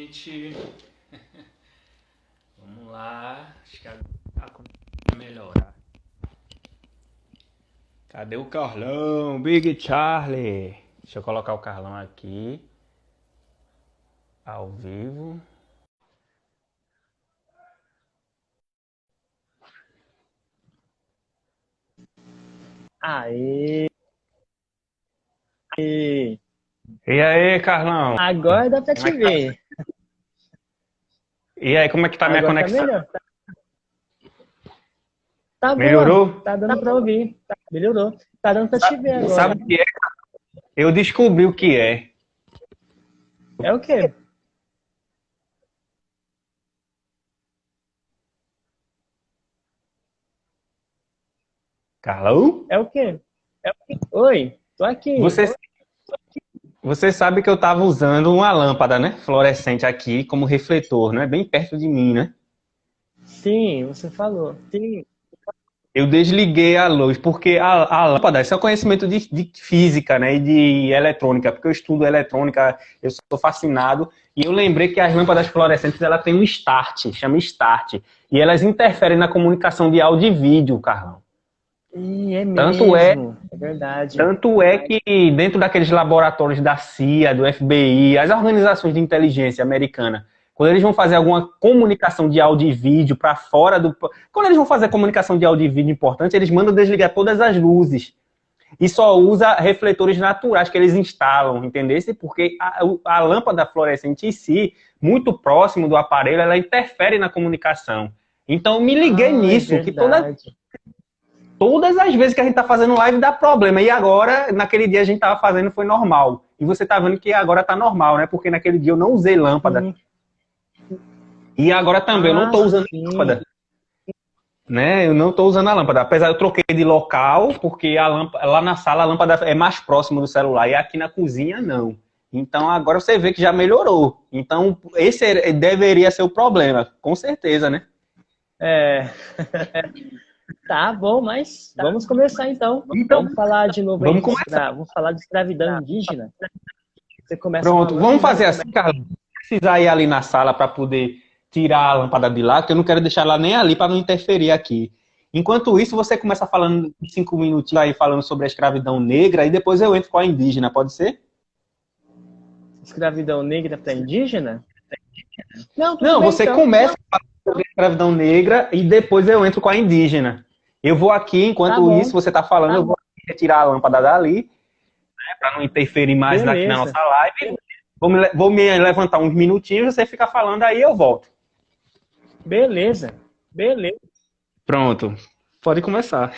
gente. Vamos lá. Acho que agora vai melhorar. Cadê o Carlão? Big Charlie. Deixa eu colocar o Carlão aqui. Ao vivo. Aê! E aí, Carlão? Agora dá pra te ver. E aí, como é que tá a minha Agora conexão? tá melhor. Tá Melhorou? boa. Tá dando pra ouvir. Melhorou. Tá dando pra te ver agora. Sabe o que é? Eu descobri o que é. É o quê? Carlão? É o quê? Oi, tô aqui. Você sabe que eu tava usando uma lâmpada, né? Fluorescente aqui como refletor, né? Bem perto de mim, né? Sim, você falou. Sim. Eu desliguei a luz, porque a lâmpada, isso é conhecimento de física, né, e de eletrônica, porque eu estudo eletrônica, eu sou fascinado, e eu lembrei que as lâmpadas fluorescentes, ela tem um start, chama start, e elas interferem na comunicação de áudio e vídeo, Carlão. É Tanto é, mesmo. É verdade. tanto é que dentro daqueles laboratórios da CIA, do FBI, as organizações de inteligência americana, quando eles vão fazer alguma comunicação de áudio e vídeo para fora do... Quando eles vão fazer comunicação de áudio e vídeo importante, eles mandam desligar todas as luzes. E só usa refletores naturais que eles instalam, entendeu? Porque a lâmpada fluorescente em si, muito próximo do aparelho, ela interfere na comunicação. Então, eu me liguei nisso, É que verdade. todas as vezes que a gente tá fazendo live dá problema. E agora, naquele dia a gente tava fazendo, foi normal. E você tá vendo que agora tá normal, né? Porque naquele dia eu não usei lâmpada. Sim. E agora também eu não tô usando sim. lâmpada. Né? Eu não tô usando a lâmpada. Apesar eu troquei de local, porque a lâmpada, lá na sala a lâmpada é mais próximo do celular. E aqui na cozinha, não. Então agora você vê que já melhorou. Então esse deveria ser o problema. Com certeza, né? É. Tá bom, mas vamos começar então. Vamos falar de novo aí. Vamos falar de escravidão indígena. Você começa Pronto, falando, vamos fazer assim, Carlos. Precisar ir ali na sala para poder tirar a lâmpada de lá, que eu não quero deixar ela nem ali para não interferir aqui. Enquanto isso, você começa falando 5 minutinhos aí falando sobre a escravidão negra e depois eu entro com a indígena, pode ser? Escravidão negra para indígena? Não, bem, você então. começa falando sobre a escravidão negra e depois eu entro com a indígena. Eu vou aqui, enquanto isso você está falando, eu vou retirar a lâmpada dali, né, para não interferir mais aqui na nossa live. Vou me levantar uns minutinhos, você fica falando, aí eu volto. Beleza. Pronto, pode começar.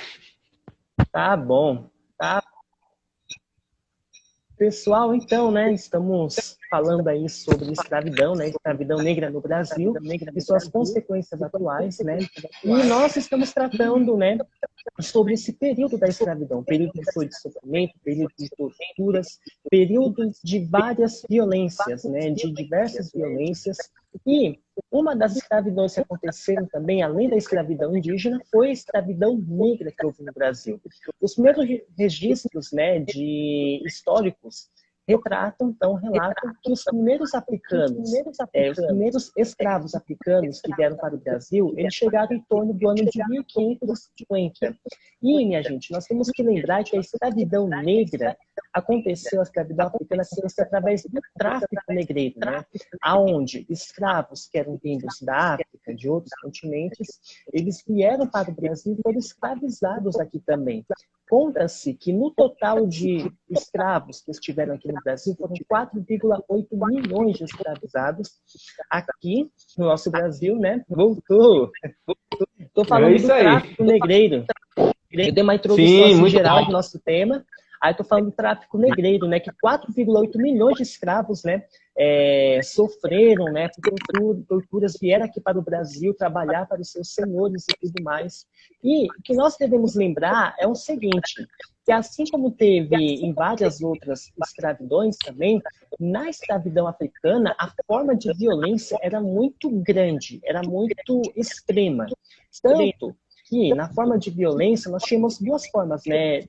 Tá bom. Pessoal, então, né, estamos falando aí sobre escravidão, né, escravidão negra no Brasil e suas consequências atuais, né, e nós estamos tratando, né, sobre esse período da escravidão, período que foi de sofrimento, período de torturas, período de várias violências, né, de diversas violências, e uma das escravidões que aconteceram também, além da escravidão indígena, foi a escravidão negra que houve no Brasil. Os primeiros registros, né, de históricos relatam que os primeiros africanos, os primeiros escravos africanos que vieram para o Brasil, eles chegaram em torno do ano de 1550. E, minha gente, nós temos que lembrar que a escravidão negra aconteceu, a escravidão africana aconteceu através do tráfico negreiro, né? Aonde escravos que eram vindos da África, de outros continentes, eles vieram para o Brasil e foram escravizados aqui também. Conta-se que no total de escravos que estiveram aqui no Brasil foram 4,8 milhões de escravizados aqui no nosso Brasil, né? Voltou! Estou falando do tráfico negreiro. Eu dei uma introdução geral do nosso tema. Aí estou falando do tráfico negreiro, né? Que 4,8 milhões de escravos, né? Sofreram, né? Por torturas, vieram aqui para o Brasil trabalhar para os seus senhores e tudo mais. E o que nós devemos lembrar é o seguinte, que assim como teve em várias outras escravidões também, na escravidão africana, a forma de violência era muito grande, era muito extrema. Tanto que, na forma de violência, nós tínhamos duas formas, né?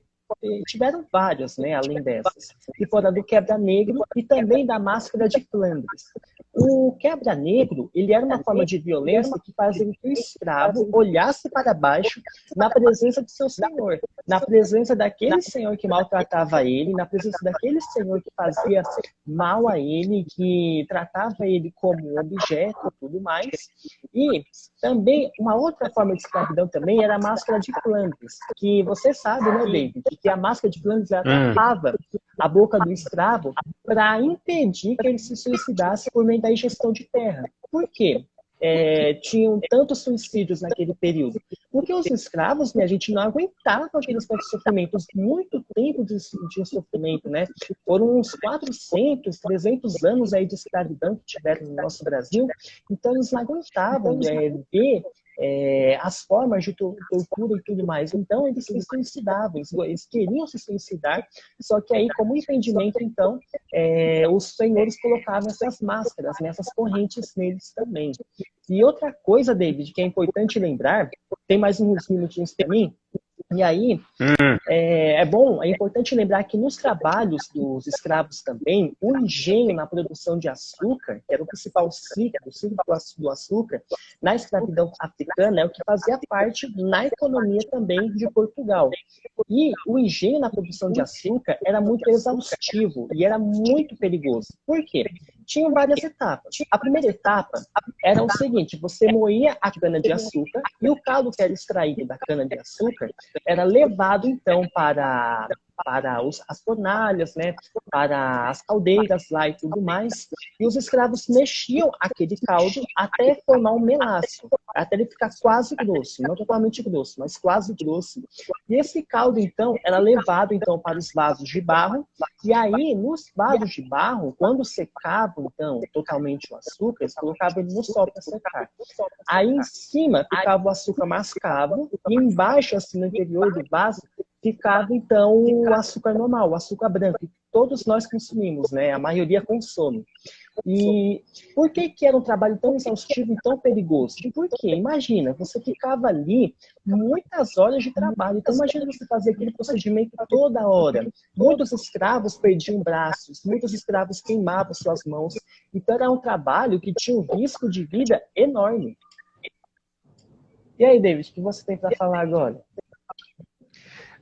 Tiveram várias, né, além dessas, que foram a do quebra-negro e também da máscara de Flandres. O quebra-negro, ele era uma forma de violência que fazia que o escravo olhasse para baixo na presença de seu senhor, na presença daquele senhor que maltratava ele, na presença daquele senhor que fazia mal a ele, que tratava ele como objeto e tudo mais. E também, uma outra forma de escravidão também era a máscara de Flandres, que você sabe, né, David, que a máscara de Flandres tapava a boca do escravo para impedir que ele se suicidasse por meio da ingestão de terra. Por quê? Tinham tantos suicídios naquele período? Porque os escravos, né, a gente não aguentava aqueles tantos sofrimentos, muito tempo de sofrimento, né? Foram uns 400, 300 anos aí de escravidão que tiveram no nosso Brasil, então eles não aguentavam ver as formas de tortura e tudo mais. Então, eles se suicidavam, eles queriam se suicidar, só que aí, como impedimento, então, os senhores colocavam essas máscaras, né, essas correntes neles também. E outra coisa, David, que é importante lembrar, tem mais uns minutinhos para mim, e aí, é importante lembrar que nos trabalhos dos escravos também, o engenho na produção de açúcar, que era o principal ciclo do açúcar, na escravidão africana, é o que fazia parte na economia também de Portugal. E o engenho na produção de açúcar era muito exaustivo e era muito perigoso. Por quê? Tinham várias etapas. A primeira etapa era o seguinte: você moía a cana-de-açúcar e o caldo que era extraído da cana-de-açúcar era levado, então, para as fornalhas, né, para as caldeiras lá e tudo mais, e os escravos mexiam aquele caldo até formar um melaço, até ele ficar quase grosso, não totalmente grosso, mas quase grosso. E esse caldo, então, era levado, então, para os vasos de barro, e aí, nos vasos de barro, quando secavam, então, totalmente o açúcar, eles colocavam ele no sol para secar. Aí, em cima, ficava o açúcar mascavo, e embaixo, assim, no interior do vaso, ficava, então, o açúcar normal, o açúcar branco, que todos nós consumimos, né? A maioria consome. E por que era um trabalho tão exaustivo e tão perigoso? Porque, imagina, você ficava ali muitas horas de trabalho. Então, imagina você fazer aquele procedimento toda hora. Muitos escravos perdiam braços, muitos escravos queimavam suas mãos. Então, era um trabalho que tinha um risco de vida enorme. E aí, David, o que você tem para falar agora?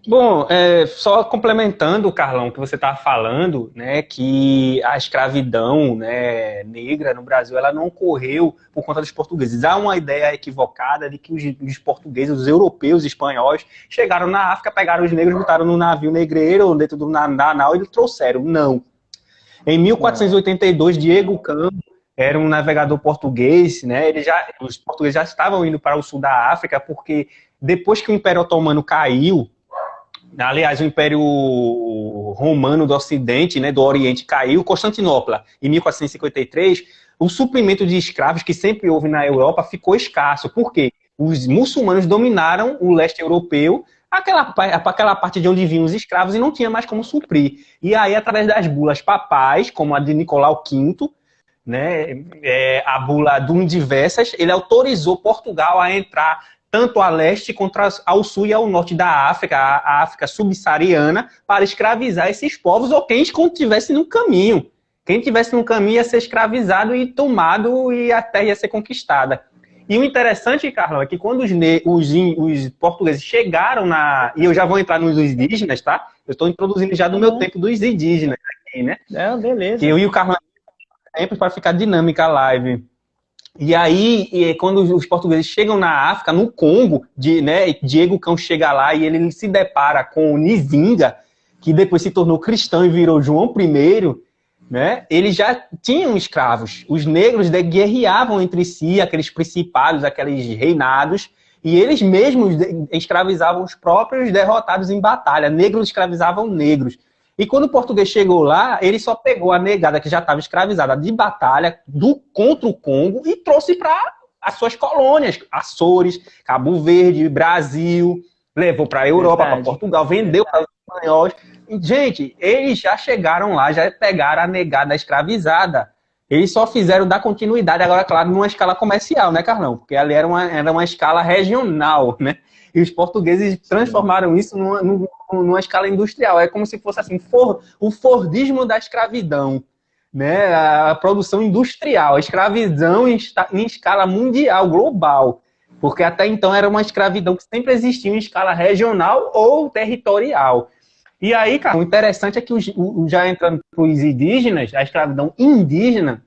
Bom, só complementando, Carlão, o que você estava falando, né, que a escravidão, né, negra no Brasil, ela não ocorreu por conta dos portugueses. Há uma ideia equivocada de que os portugueses, os europeus, espanhóis, chegaram na África, pegaram os negros, botaram no navio negreiro, dentro do nau e trouxeram. Não. Em 1482, Diego Campo era um navegador português, né, os portugueses já estavam indo para o sul da África, porque depois que o Império Otomano caiu, aliás, o Império Romano do Ocidente, né, do Oriente, caiu, Constantinopla, em 1453, o suprimento de escravos que sempre houve na Europa ficou escasso. Por quê? Os muçulmanos dominaram o leste europeu, aquela parte de onde vinham os escravos, e não tinha mais como suprir. E aí, através das bulas papais, como a de Nicolau V, né, a bula Dum Diversas, ele autorizou Portugal a entrar tanto a leste quanto ao sul e ao norte da África, a África subsaariana, para escravizar esses povos ou quem estivesse no caminho. Quem estivesse no caminho ia ser escravizado e tomado e a terra ia ser conquistada. E o interessante, Carlão, é que quando os portugueses chegaram e eu já vou entrar nos indígenas, tá? Eu estou introduzindo já do meu tempo dos indígenas aqui, né? Beleza. Eu e o Carlão sempre para ficar dinâmica a live. E aí, quando os portugueses chegam na África, no Congo, né, Diego Cão chega lá e ele se depara com o Nzinga, que depois se tornou cristão e virou João I, né, eles já tinham escravos. Os negros guerreavam entre si, aqueles principados, aqueles reinados, e eles mesmos escravizavam os próprios derrotados em batalha. Negros escravizavam negros. E quando o português chegou lá, ele só pegou a negada que já estava escravizada de batalha contra o Congo e trouxe para as suas colônias, Açores, Cabo Verde, Brasil, levou para a Europa, para Portugal, vendeu para os espanhóis. E, gente, eles já chegaram lá, já pegaram a negada escravizada. Eles só fizeram dar continuidade, agora, claro, numa escala comercial, né, Carlão? Porque ali era uma escala regional, né? E os portugueses transformaram isso numa escala industrial. É como se fosse assim, o Fordismo da escravidão. né? A produção industrial, a escravidão em escala mundial, global. Porque até então era uma escravidão que sempre existia em escala regional ou territorial. E aí, cara, o interessante é que já entrando para os indígenas, a escravidão indígena,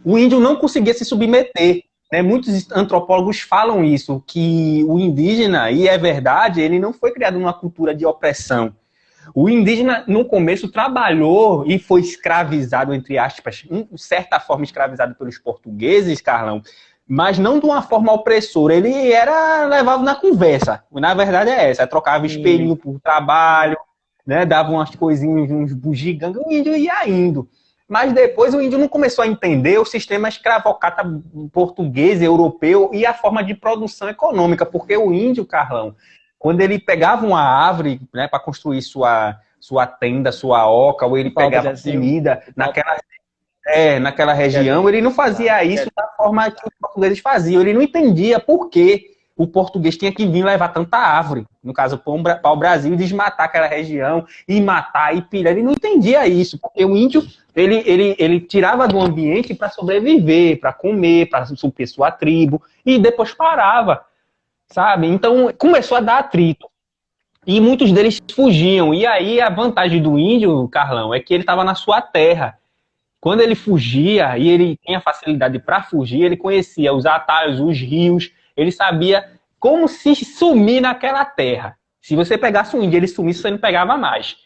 o índio não conseguia se submeter. Né? Muitos antropólogos falam isso, que o indígena, e é verdade, ele não foi criado numa cultura de opressão. O indígena, no começo, trabalhou e foi escravizado, entre aspas, de certa forma escravizado pelos portugueses, Carlão, mas não de uma forma opressora. Ele era levado na conversa. Na verdade é essa, trocava espelhinho por trabalho, né? Dava umas coisinhas, uns bugigangas, o índio ia indo. Mas depois o índio não começou a entender o sistema escravocrata português, europeu e a forma de produção econômica, porque o índio, Carlão, quando ele pegava uma árvore, né, para construir sua tenda, sua oca, ou ele pegava comida naquela região, ele não fazia isso da forma que os portugueses faziam. Ele não entendia por que o português tinha que vir levar tanta árvore, no caso, para o Brasil, e desmatar aquela região, e matar, e pilhar. Ele não entendia isso, porque o índio, ele tirava do ambiente para sobreviver, para comer, para suprir sua tribo, e depois parava, sabe? Então, começou a dar atrito. E muitos deles fugiam. E aí, a vantagem do índio, Carlão, é que ele estava na sua terra. Quando ele fugia, e ele tinha facilidade para fugir, ele conhecia os atalhos, os rios, ele sabia como se sumir naquela terra. Se você pegasse um índio e ele sumisse, você não pegava mais.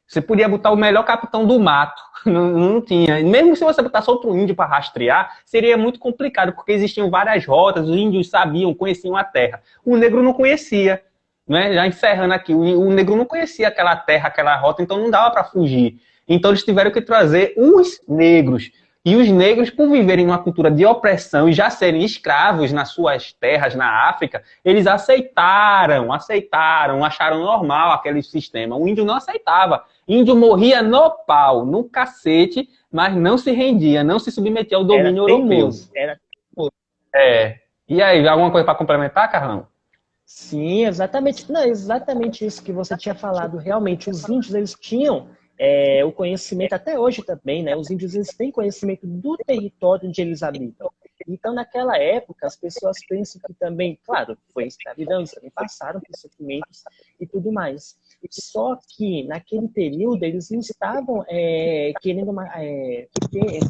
Você podia botar o melhor capitão do mato, não tinha. Mesmo se você botasse outro índio para rastrear, seria muito complicado, porque existiam várias rotas, os índios sabiam, conheciam a terra. O negro não conhecia. Né? Já encerrando aqui, o negro não conhecia aquela terra, aquela rota, então não dava para fugir. Então eles tiveram que trazer os negros. E os negros, por viverem numa cultura de opressão e já serem escravos nas suas terras na África, eles aceitaram, acharam normal aquele sistema. O índio não aceitava. O índio morria no pau, no cacete, mas não se rendia, não se submetia ao domínio europeu. Era teimoso. E aí, alguma coisa para complementar, Carlão? Sim, exatamente. Não, exatamente isso que você tinha falado. Realmente, os índios, eles tinham o conhecimento, até hoje também, né? Os índios, eles têm conhecimento do território onde eles habitam. Então, naquela época, as pessoas pensam que também, claro, foi escravidão, eles também passaram por sofrimentos e tudo mais. Só que, naquele período, eles não estavam querendo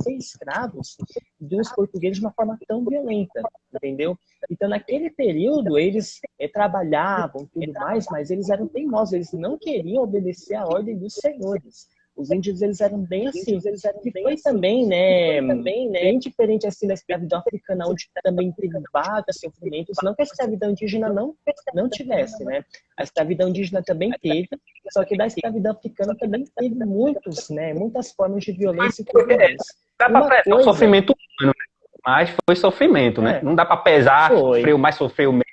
ser escravos dos portugueses de uma forma tão violenta, entendeu? Então, naquele período, eles trabalhavam e tudo mais, mas eles eram teimosos, eles não queriam obedecer à ordem dos senhores. Os índios, eles eram bem assim. Que foi também, bem diferente assim da escravidão africana, onde também teve vários sofrimentos. Não que a escravidão indígena não tivesse, né? A escravidão indígena também teve, só que da escravidão africana também teve muitas formas de violência e tudo mais. Dá para pesar o sofrimento humano, mas foi sofrimento, né? Não dá para pesar, sofreu mais, sofreu menos.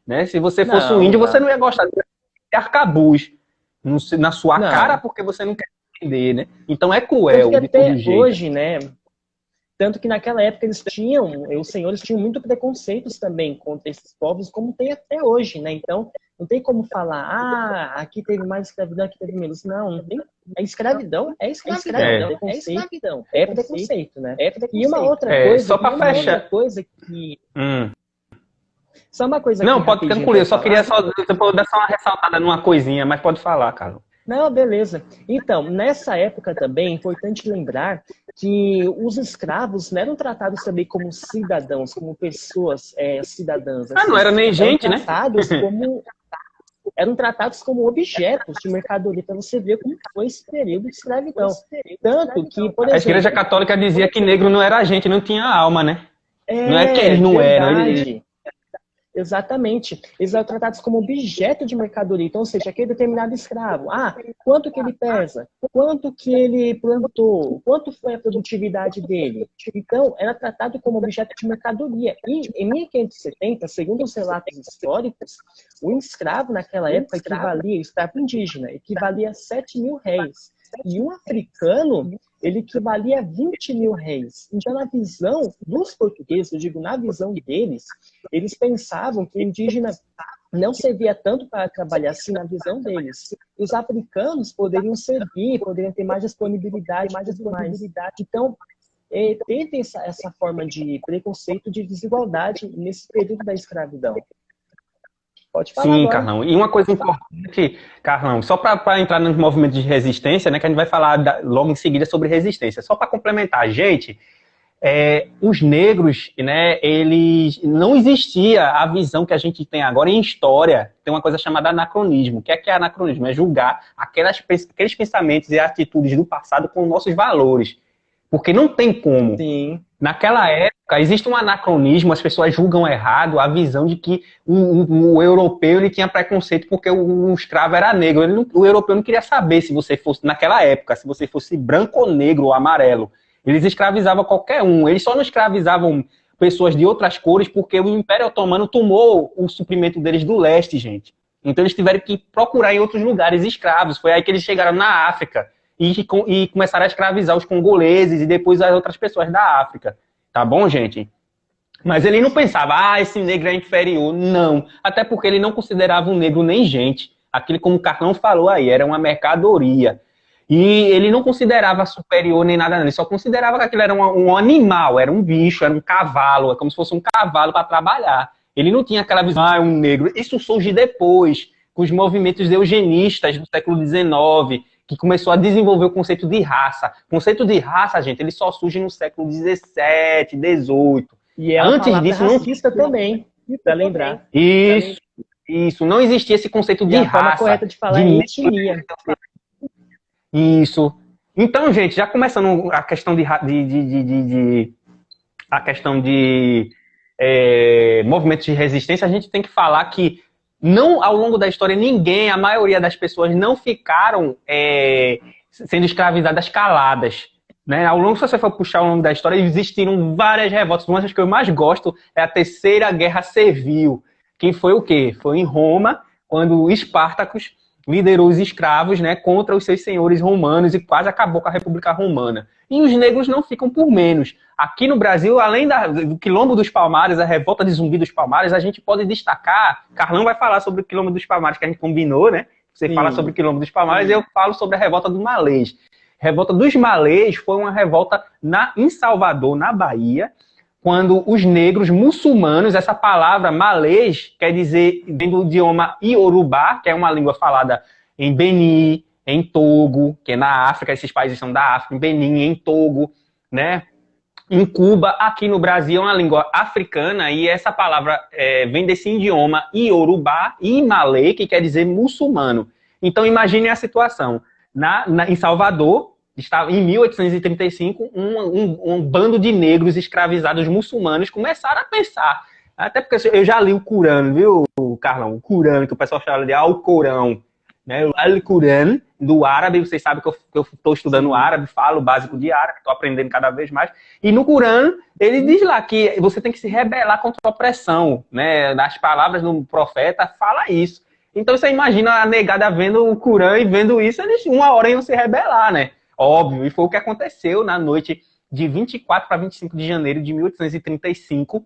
Né? Se você fosse um índio, você não ia gostar de arcabuz na sua cara, porque você não quer entender, né? Então é cruel de todo jeito. Hoje, né? Tanto que naquela época os senhores tinham muito preconceitos também contra esses povos, como tem até hoje, né? Então, não tem como falar, aqui teve mais escravidão, aqui teve menos. Não tem. A escravidão é escravidão. É preconceito, né? E uma outra coisa... Só para fechar. Outra coisa que... Só uma coisa não, pode concluir. Eu só queria dar só uma ressaltada numa coisinha, mas pode falar, Carlos. Não, beleza. Então, nessa época também é importante lembrar que os escravos não eram tratados também como cidadãos, como pessoas cidadãs. Assim, não era nem gente, né? Eram tratados como objetos de mercadoria, para você ver como foi esse período de escravidão. Tanto que, por exemplo... A Igreja Católica dizia que negro não era gente, não tinha alma, né? Não é que eles não eram. Exatamente. Eles eram tratados como objeto de mercadoria. Então, ou seja, aquele determinado escravo. Quanto que ele pesa? Quanto que ele plantou? Quanto foi a produtividade dele? Então, era tratado como objeto de mercadoria. E em 1570, segundo os relatos históricos, um escravo naquela época escravo indígena, equivalia a 7.000 réis. E um africano, ele equivalia a 20.000 réis. Então, na visão dos portugueses, eu digo, na visão deles, eles pensavam que o indígena não servia tanto para trabalhar assim na visão deles. Os africanos poderiam servir, poderiam ter mais disponibilidade, mais disponibilidade. Então, teve essa forma de preconceito, de desigualdade nesse período da escravidão. Pode falar. Sim, agora. Carlão. E uma coisa importante, Carlão, só para entrar nos movimentos de resistência, né, que a gente vai falar logo em seguida sobre resistência. Só para complementar, gente, os negros, né, eles não existia a visão que a gente tem agora em história. Tem uma coisa chamada anacronismo. O que é anacronismo? É julgar aqueles pensamentos e atitudes do passado com nossos valores. Porque não tem como. Sim. Naquela época, existe um anacronismo, as pessoas julgam errado a visão de que o europeu ele tinha preconceito porque o escravo era negro. O europeu não queria saber se você fosse, naquela época, se você fosse branco ou negro ou amarelo. Eles escravizavam qualquer um. Eles só não escravizavam pessoas de outras cores porque o Império Otomano tomou o suprimento deles do leste, gente. Então eles tiveram que procurar em outros lugares escravos. Foi aí que eles chegaram na África. E começaram a escravizar os congoleses e depois as outras pessoas da África. Tá bom, gente? Mas ele não pensava, esse negro é inferior. Não. Até porque ele não considerava o negro nem gente. Aquilo, como o Carlão falou aí, era uma mercadoria. E ele não considerava superior nem nada, não. Ele só considerava que aquilo era um animal, era um bicho, era um cavalo, é como se fosse um cavalo para trabalhar. Ele não tinha aquela visão, é um negro. Isso surge depois, com os movimentos eugenistas do século XIX, que começou a desenvolver o conceito de raça. O conceito de raça, gente, ele só surge no século XVII, XVIII. E é antes disso não racista também, para lembrar. Isso. Não existia esse conceito de raça. A forma correta de falar é etnia. Isso. Então, gente, já começando a questão de movimentos de resistência, a gente tem que falar que não, ao longo da história, a maioria das pessoas não ficaram sendo escravizadas caladas. Né? Ao longo, se você for puxar ao longo da história, existiram várias revoltas. Uma das que eu mais gosto é a Terceira Guerra Servil, que foi o quê? Foi em Roma, quando Espartacus liderou os escravos, né, contra os seus senhores romanos e quase acabou com a República Romana. E os negros não ficam por menos. Aqui no Brasil, além do Quilombo dos Palmares, a revolta de Zumbi dos Palmares, a gente pode destacar, Carlão vai falar sobre o Quilombo dos Palmares, que a gente combinou, né? Você fala sobre o Quilombo dos Palmares e eu falo sobre a revolta do Malês. A revolta dos Malês foi uma revolta em Salvador, na Bahia, quando os negros muçulmanos, essa palavra malês quer dizer, vem do idioma iorubá, que é uma língua falada em Benin, em Togo, que é na África, esses países são da África, em Benin, em Togo, né? Em Cuba, aqui no Brasil é uma língua africana e essa palavra vem desse idioma iorubá e malê, que quer dizer muçulmano. Então imagine a situação. Em Salvador, em 1835, um bando de negros escravizados muçulmanos começaram a pensar. Até porque eu já li o Corão, viu, Carlão? O Corão, que o pessoal chama de Alcorão. Né? O Al-Quran, do árabe, vocês sabem que eu estou estudando árabe, falo o básico de árabe, estou aprendendo cada vez mais. E no Corão, ele diz lá que você tem que se rebelar contra a opressão. Né? Nas palavras do profeta, fala isso. Então você imagina a negada vendo o Corão e vendo isso, eles uma hora iam se rebelar, né? Óbvio, e foi o que aconteceu na noite de 24 para 25 de janeiro de 1835,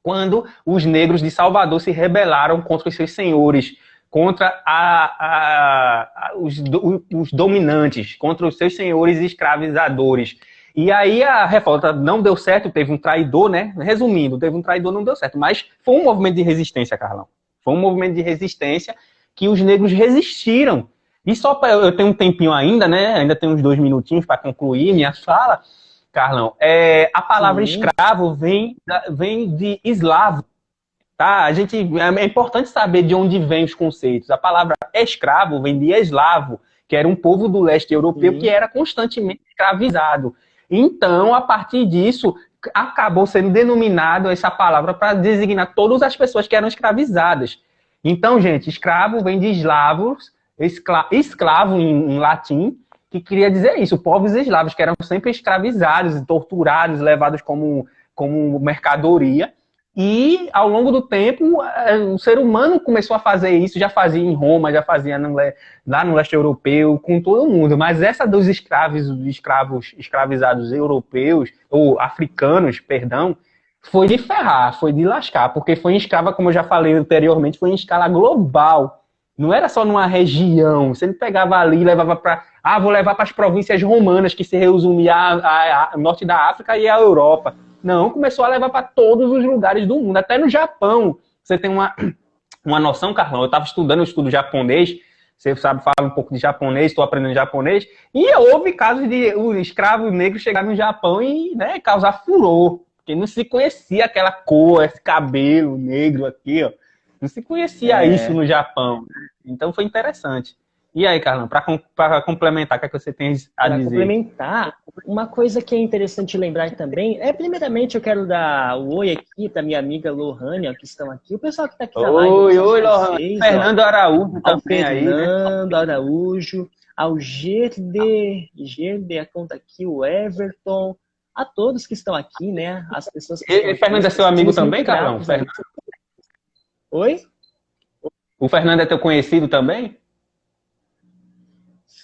quando os negros de Salvador se rebelaram contra os seus senhores, contra os dominantes, contra os seus senhores escravizadores. E aí a revolta não deu certo, teve um traidor, né? Resumindo, teve um traidor, não deu certo, mas foi um movimento de resistência, Carlão. Foi um movimento de resistência que os negros resistiram. E só eu tenho um tempinho ainda, né? Ainda tenho uns 2 minutinhos para concluir minha fala, Carlão. A palavra escravo vem de eslavo, tá? É importante saber de onde vêm os conceitos. A palavra escravo vem de eslavo, que era um povo do leste europeu que era constantemente escravizado. Então, a partir disso, acabou sendo denominado essa palavra para designar todas as pessoas que eram escravizadas. Então, gente, escravo vem de eslavos, escravo em latim, que queria dizer isso, povos eslavos que eram sempre escravizados, torturados, levados como mercadoria. E, ao longo do tempo, o ser humano começou a fazer isso, já fazia em Roma, já fazia lá no leste europeu, com todo mundo. Mas essa dos escravizados europeus, ou africanos, perdão, foi de ferrar, foi de lascar, porque foi em escala, como eu já falei anteriormente, foi em escala global. Não era só numa região. Você não pegava ali e levava para. Ah, vou levar para as províncias romanas, que se resumia a norte da África e a Europa. Não, começou a levar para todos os lugares do mundo, até no Japão. Você tem uma noção, Carlão? Eu estava estudando, eu estudo japonês, você sabe, fala um pouco de japonês, estou aprendendo japonês, e houve casos de o escravo negro chegar no Japão e, né, causar furor, porque não se conhecia aquela cor, esse cabelo negro aqui, ó. Não se conhecia isso no Japão. Então foi interessante. E aí, Carlão, para complementar, o que é que você tem a Para dizer? complementar, uma coisa que é interessante lembrar também primeiramente, eu quero dar o oi aqui para minha amiga Lohane, ó, que estão aqui. O pessoal que está aqui na live. Oi, Lohane. Fernando Araújo ao também aí, né? Fernando Araújo, ao Gerde, a conta aqui, o Everton, a todos que estão aqui, né? As pessoas que estão aqui. Fernando é seu amigo também, Carlão? Oi? O Fernando é teu conhecido também?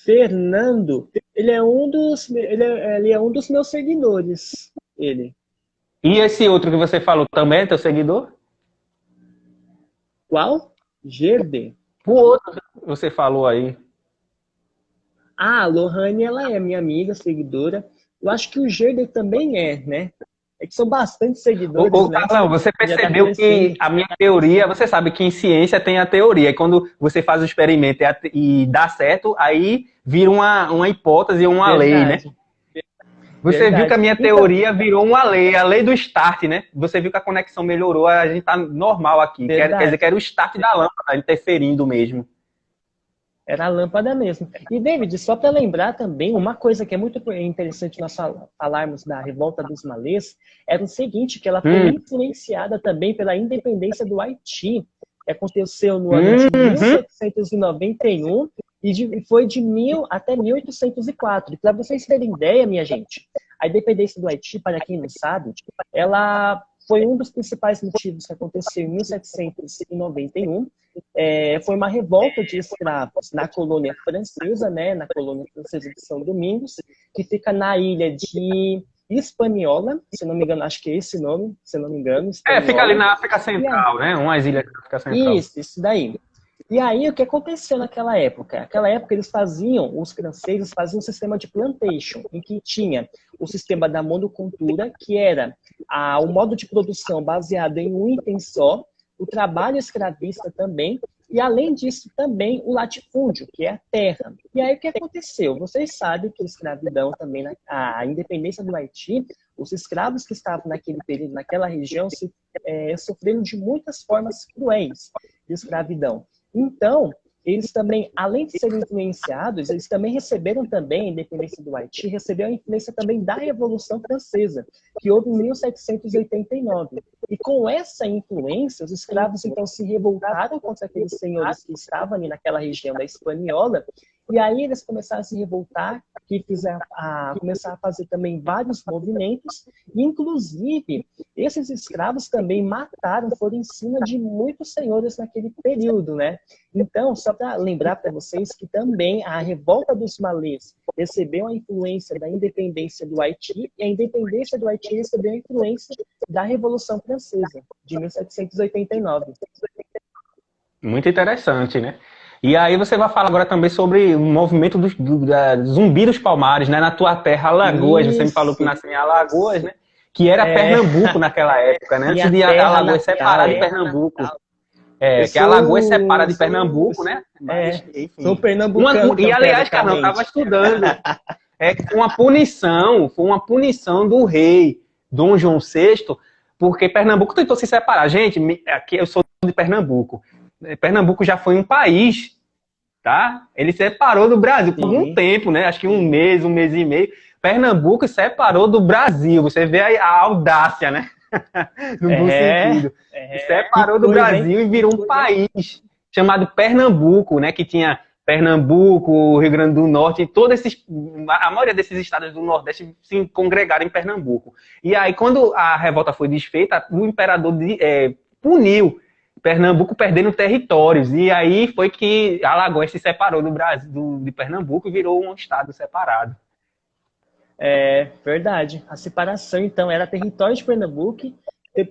Fernando, ele é um dos meus seguidores. Ele. E esse outro que você falou também é teu seguidor? Qual? Gerde? O outro que você falou aí. Ah, a Lohane, ela é minha amiga, seguidora. Eu acho que o Gerde também é, né? É que são bastante seguidores, né? Carlão, você percebeu que a minha teoria, você sabe que em ciência tem a teoria, e quando você faz o experimento e dá certo, aí vira uma hipótese, uma lei, né? Você viu que a minha teoria virou uma lei, a lei do start, né? Você viu que a conexão melhorou, a gente tá normal aqui. Quer dizer que era o start da lâmpada, interferindo mesmo. Era a lâmpada mesmo. E, David, só para lembrar também, uma coisa que é muito interessante nós falarmos da Revolta dos Malês, era o seguinte, que ela foi influenciada também pela independência do Haiti, que aconteceu no ano de 1791 e foi de 1000 até 1804. E para vocês terem ideia, minha gente, a independência do Haiti, para quem não sabe, ela foi um dos principais motivos que aconteceu em 1791. Foi uma revolta de escravos na colônia francesa, né, na colônia francesa de São Domingos, que fica na ilha de Hispaniola, se não me engano, acho que é esse nome, se não me engano. Hispaniola. Fica ali na África Central, né? Umas ilhas da África Central. Isso daí. E aí, o que aconteceu naquela época? Naquela época, os franceses faziam um sistema de plantation, em que tinha o sistema da monocultura, que era o modo de produção baseado em um item só, o trabalho escravista também, e além disso também o latifúndio, que é a terra. E aí o que aconteceu? Vocês sabem que a escravidão também, a independência do Haiti, os escravos que estavam naquele período, naquela região, sofreram de muitas formas cruéis de escravidão. Então, eles também, além de serem influenciados, eles também receberam também, a independência do Haiti, recebeu a influência também da Revolução Francesa, que houve em 1789. E com essa influência, os escravos então se revoltaram contra aqueles senhores que estavam ali naquela região da Hispaniola, e aí eles começaram a se revoltar, começaram a fazer também vários movimentos, e inclusive esses escravos também foram em cima de muitos senhores naquele período, né? Então, só para lembrar para vocês que também a Revolta dos Malês recebeu a influência da independência do Haiti, e a independência do Haiti recebeu a influência da Revolução Francesa, de 1789. Muito interessante, né? E aí você vai falar agora também sobre o movimento Zumbi dos Palmares, né? Na tua terra, Alagoas. Isso. Você me falou que nasceu em Alagoas, né? Que era Pernambuco naquela época, né? Antes de Alagoas separar de Pernambuco. Que a Alagoas separa de Pernambuco, né? Mas, enfim. Sou pernambucano. E aliás, cara, eu estava estudando. Foi uma punição do rei Dom João VI, porque Pernambuco tentou se separar. Gente, aqui eu sou de Pernambuco. Pernambuco já foi um país, tá? Ele separou do Brasil por algum tempo, né? Acho que um mês e meio. Pernambuco separou do Brasil. Você vê a audácia, né? No bom sentido. Separou do Brasil e virou um país chamado Pernambuco, né? Que tinha Pernambuco, Rio Grande do Norte, a maioria desses estados do Nordeste se congregaram em Pernambuco. E aí, quando a revolta foi desfeita, o imperador puniu Pernambuco perdendo territórios. E aí foi que Alagoas se separou do Brasil, de Pernambuco, e virou um estado separado. É verdade. A separação, então, era território de Pernambuco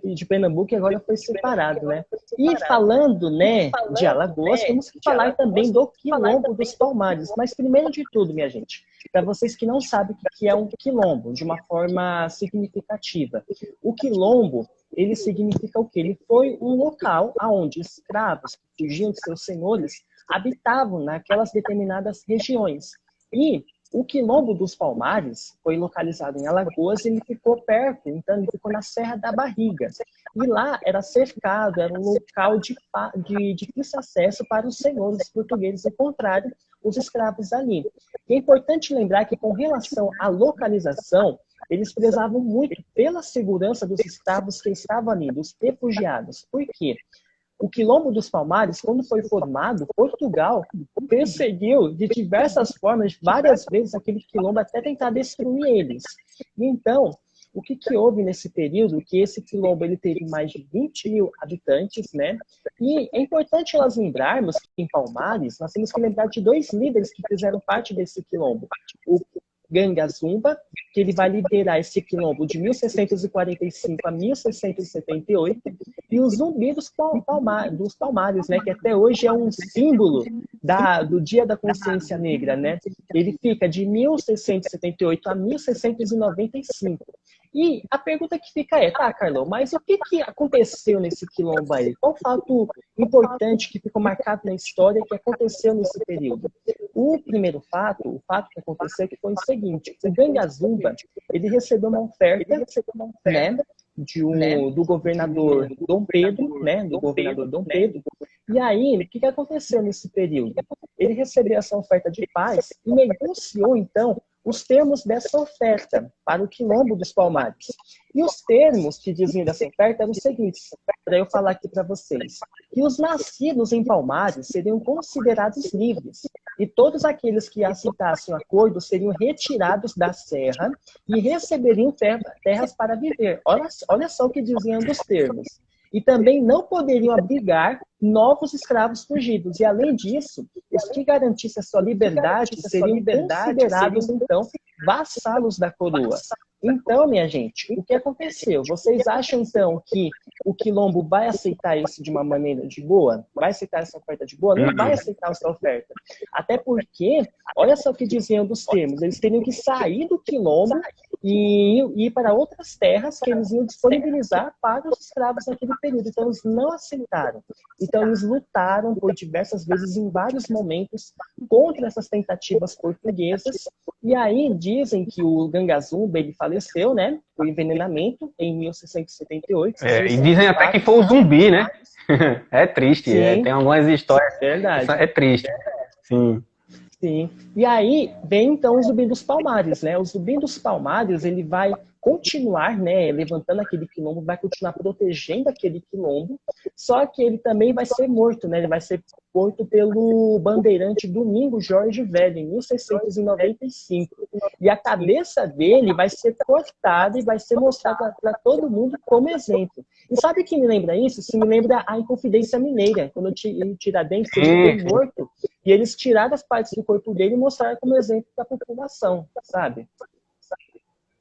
de Pernambuco e agora foi separado, né? E falando, né, de Alagoas, temos que falar também do Quilombo dos Palmares. Mas primeiro de tudo, minha gente, para vocês que não sabem o que é um quilombo, de uma forma significativa. O quilombo, ele significa o quê? Ele foi um local onde escravos que fugiam de seus senhores habitavam naquelas determinadas regiões. E o Quilombo dos Palmares foi localizado em Alagoas e ele ficou perto, então ele ficou na Serra da Barriga. E lá era cercado, era um local de difícil acesso para os senhores portugueses encontrarem os escravos ali. E é importante lembrar que, com relação à localização, eles prezavam muito pela segurança dos escravos que estavam ali, dos refugiados. Por quê? O Quilombo dos Palmares, quando foi formado, Portugal perseguiu de diversas formas, várias vezes, aquele quilombo até tentar destruir eles. E então, o que houve nesse período? Que esse quilombo ele teve mais de 20 mil habitantes, né? E é importante nós lembrarmos que em Palmares, nós temos que lembrar de dois líderes que fizeram parte desse quilombo. O Gangazumba, que ele vai liderar esse quilombo de 1645 a 1678, e o Zumbi dos Palmares, né, que até hoje é um símbolo do Dia da Consciência Negra, né? Ele fica de 1678 a 1695. E a pergunta que fica é, tá, Carlão, mas o que aconteceu nesse quilombo aí? Qual fato importante que ficou marcado na história que aconteceu nesse período? O primeiro fato, o fato que aconteceu que foi o seguinte: o Gangazumba, ele recebeu uma oferta, né, do governador Dom Pedro, né, do governador Dom Pedro. E aí, o que aconteceu nesse período? Ele recebeu essa oferta de paz e negociou, então, os termos dessa oferta para o Quilombo dos Palmares. E os termos que diziam dessa oferta eram os seguintes, para eu falar aqui para vocês: que os nascidos em Palmares seriam considerados livres, e todos aqueles que aceitassem o acordo seriam retirados da serra e receberiam terras para viver. Olha só o que diziam dos termos. E também não poderiam abrigar novos escravos fugidos. E, além disso, os que garantissem a sua liberdade seriam considerados, então, vassalos da coroa. Então, minha gente, o que aconteceu? Vocês acham, então, que o Quilombo vai aceitar isso de uma maneira de boa? Vai aceitar essa oferta de boa? Não vai aceitar essa oferta. Até porque, olha só o que diziam dos termos, eles teriam que sair do Quilombo e ir para outras terras que eles iam disponibilizar para os escravos naquele período. Então, eles não aceitaram. Então, eles lutaram por diversas vezes, em vários momentos, contra essas tentativas portuguesas. E aí, dizem que o Gangazumba, ele faleceu, né, por envenenamento, em 1678. E dizem até que foi o Zumbi, né? É triste, tem algumas histórias. Verdade. É triste. Sim. Sim. E aí vem então o Zumbi dos Palmares, né? O Zumbi dos Palmares, ele vai continuar, né, levantando aquele quilombo, vai continuar protegendo aquele quilombo, só que ele também vai ser morto, né? Ele vai ser morto pelo bandeirante Domingos Jorge Velho, em 1695. E a cabeça dele vai ser cortada e vai ser mostrada para todo mundo como exemplo. E sabe o que me lembra isso? Isso me lembra a Inconfidência Mineira, quando o Tiradentes foi morto, e eles tiraram as partes do corpo dele e mostraram como exemplo para a população, sabe?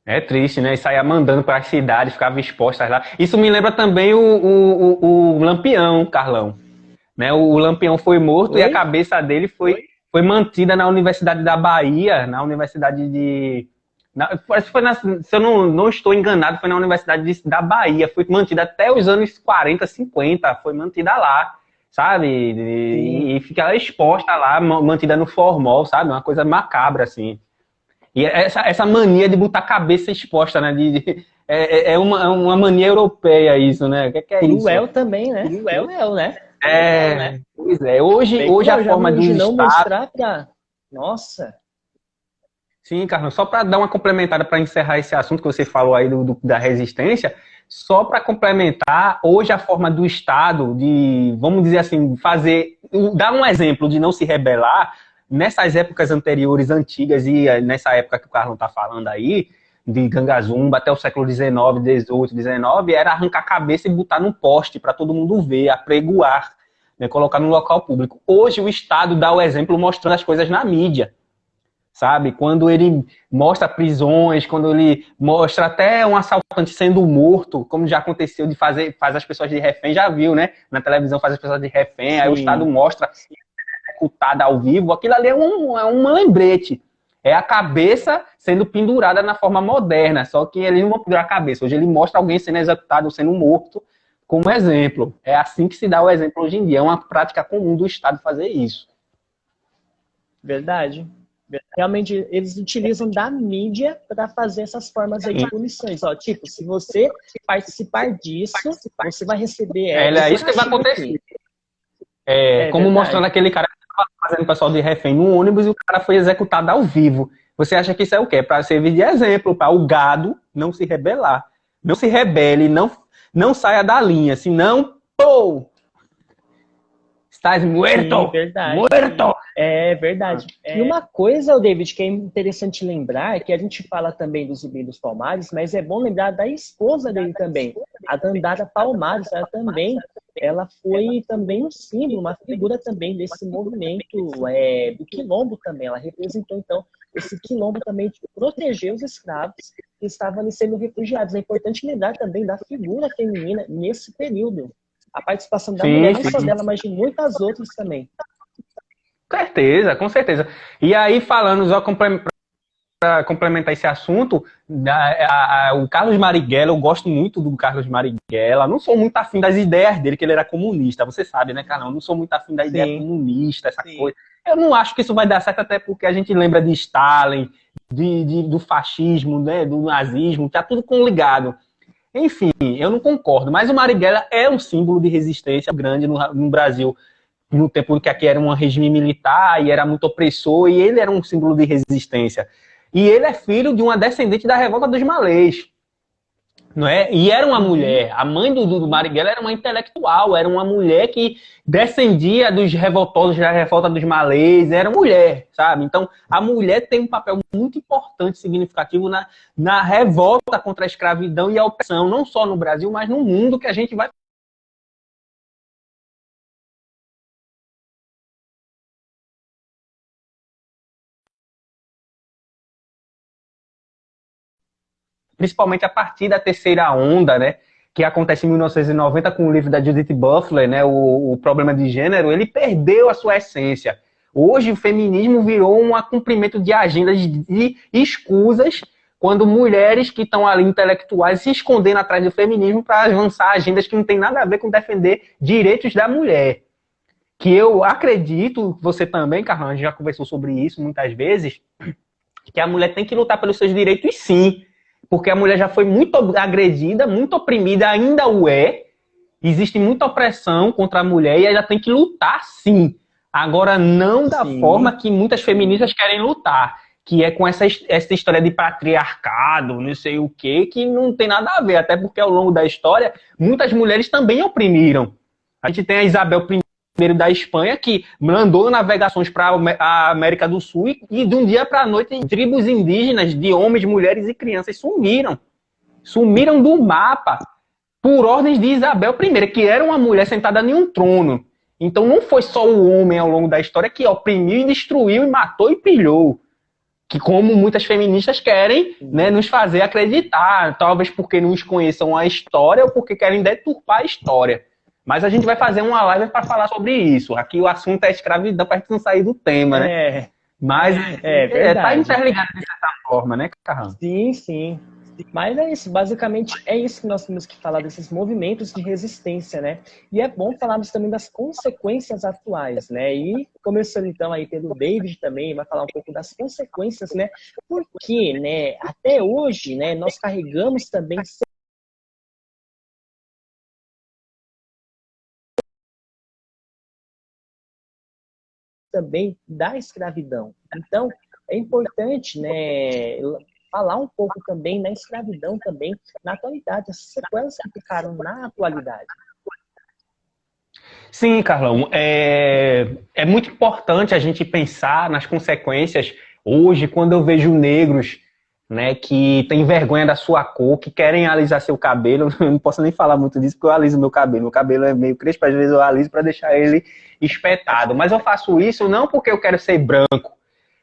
É triste, né? E saía mandando para as cidades, ficava expostas lá. Isso me lembra também o Lampião, Carlão. Né? O Lampião foi morto e a cabeça dele foi mantida na Universidade da Bahia, na Universidade de... se eu não estou enganado, foi na Universidade da Bahia. Foi mantida até os anos 40, 50. Foi mantida lá, sabe? E fica exposta lá, mantida no formol, sabe? Uma coisa macabra, assim. E essa mania de botar a cabeça exposta, né? É uma mania europeia isso, né? O que é isso? Cruel também, né? Cruel, né? Pois é. Hoje a forma do não Estado... mostrar pra... Nossa! Sim, Carlos, só para dar uma complementada para encerrar esse assunto que você falou aí da resistência, só para complementar, hoje a forma do Estado de, vamos dizer assim, dar um exemplo de não se rebelar, nessas épocas anteriores, antigas, e nessa época que o Carlos está falando aí, de Gangazumba até o século XIX, XVIII, XIX, era arrancar a cabeça e botar num poste para todo mundo ver, apregoar, né, colocar no local público. Hoje o Estado dá o exemplo mostrando as coisas na mídia. sabe? Quando ele mostra prisões, quando ele mostra até um assaltante sendo morto, como já aconteceu de faz as pessoas de refém, já viu, né? Na televisão faz as pessoas de refém, aí o Estado mostra executada ao vivo, aquilo ali é um lembrete. É a cabeça sendo pendurada na forma moderna, só que ele não vai pendurar a cabeça. Hoje ele mostra alguém sendo executado, sendo morto, como exemplo. É assim que se dá o exemplo hoje em dia. É uma prática comum do Estado fazer isso. Verdade. Realmente, eles utilizam da mídia para fazer essas formas aí de punições. Ó, tipo, se você participar disso, você vai receber... É isso que vai acontecer. Como mostrando aquele cara que estava fazendo o pessoal de refém no ônibus e o cara foi executado ao vivo. Você acha que isso é o quê? Para servir de exemplo, para o gado não se rebelar. Não se rebele, não saia da linha, senão, pô! Estás muerto! Sim, verdade. Muerto! É verdade. E uma coisa, David, que é interessante lembrar, é que a gente fala também do Zumbi dos Palmares, mas é bom lembrar da esposa dele também, a Dandara Palmares, ela foi também um símbolo, uma figura também desse movimento do quilombo também. Ela representou, então, esse quilombo também de proteger os escravos que estavam ali sendo refugiados. É importante lembrar também da figura feminina nesse período. A participação da mulher, não só dela, mas de muitas outras também. Com certeza. E aí, falando, só para complementar esse assunto, o Carlos Marighella, eu gosto muito do Carlos Marighella, não sou muito afim das ideias dele, que ele era comunista, você sabe, né, Carlão? Eu não sou muito afim da ideia comunista, essa coisa. Eu não acho que isso vai dar certo, até porque a gente lembra de Stalin, do fascismo, né, do nazismo, tá tudo ligado. Enfim, eu não concordo, mas o Marighella é um símbolo de resistência grande no Brasil, no tempo que aqui era um regime militar e era muito opressor, e ele era um símbolo de resistência. E ele é filho de uma descendente da revolta dos malês, não é? E era uma mulher, a mãe do Marighella era uma intelectual, era uma mulher que descendia dos revoltosos da revolta dos malês, era mulher, sabe? Então, a mulher tem um papel muito importante, significativo na revolta contra a escravidão e a opressão, não só no Brasil, mas no mundo que a gente vai principalmente a partir da terceira onda, né, que acontece em 1990 com o livro da Judith Butler, né, o problema de gênero, ele perdeu a sua essência. Hoje o feminismo virou um cumprimento de agendas de escusas, quando mulheres que estão ali intelectuais se escondendo atrás do feminismo para avançar agendas que não tem nada a ver com defender direitos da mulher. Que eu acredito, você também, Carlão, a gente já conversou sobre isso muitas vezes, que a mulher tem que lutar pelos seus direitos, sim. Porque a mulher já foi muito agredida, muito oprimida, ainda o é. Existe muita opressão contra a mulher e ela tem que lutar, sim. Agora, não da forma que muitas feministas querem lutar, que é com essa história de patriarcado, não sei o quê, que não tem nada a ver, até porque ao longo da história, muitas mulheres também oprimiram. A gente tem a Isabel I da Espanha, que mandou navegações para a América do Sul e de um dia para a noite tribos indígenas de homens, mulheres e crianças sumiram do mapa por ordens de Isabel I, que era uma mulher sentada em um trono. Então não foi só o homem ao longo da história que oprimiu e destruiu e matou e pilhou, que como muitas feministas querem, né, nos fazer acreditar, talvez porque não conheçam a história ou porque querem deturpar a história. Mas a gente vai fazer uma live para falar sobre isso. Aqui o assunto é escravidão, para a gente não sair do tema, né? Mas tá interligado de certa forma, né, Carrão? Sim, sim. Mas é isso, basicamente é isso que nós temos que falar desses movimentos de resistência, né? E é bom falarmos também das consequências atuais, né? E começando então aí pelo David também, vai falar um pouco das consequências, né? Porque, né, até hoje, né, nós carregamos também também da escravidão. Então, é importante, né, falar um pouco também na escravidão também na atualidade, as sequelas que ficaram na atualidade. Sim, Carlão, é muito importante a gente pensar nas consequências. Hoje, quando eu vejo negros, né, que têm vergonha da sua cor, que querem alisar seu cabelo, eu não posso nem falar muito disso porque eu aliso meu cabelo é meio crespo, às vezes eu aliso para deixar ele espetado, mas eu faço isso não porque eu quero ser branco,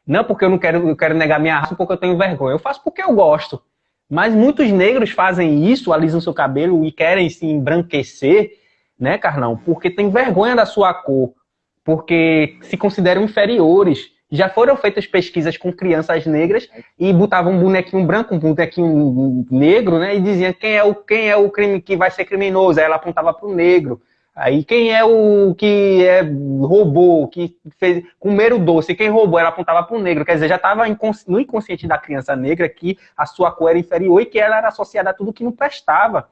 Não porque eu quero negar minha raça, porque eu tenho vergonha. Eu faço porque eu gosto. Mas muitos negros fazem isso, alisam seu cabelo e querem se embranquecer, né, Carlão? Porque tem vergonha da sua cor, porque se consideram inferiores. Já foram feitas pesquisas com crianças negras e botavam um bonequinho branco, um bonequinho negro, né? E diziam quem é o crime que vai ser criminoso. Aí ela apontava para o negro. Aí quem é o que roubou, que fez comer o doce, quem roubou, ela apontava para o negro. Quer dizer, já estava no inconsciente da criança negra que a sua cor era inferior e que ela era associada a tudo que não prestava.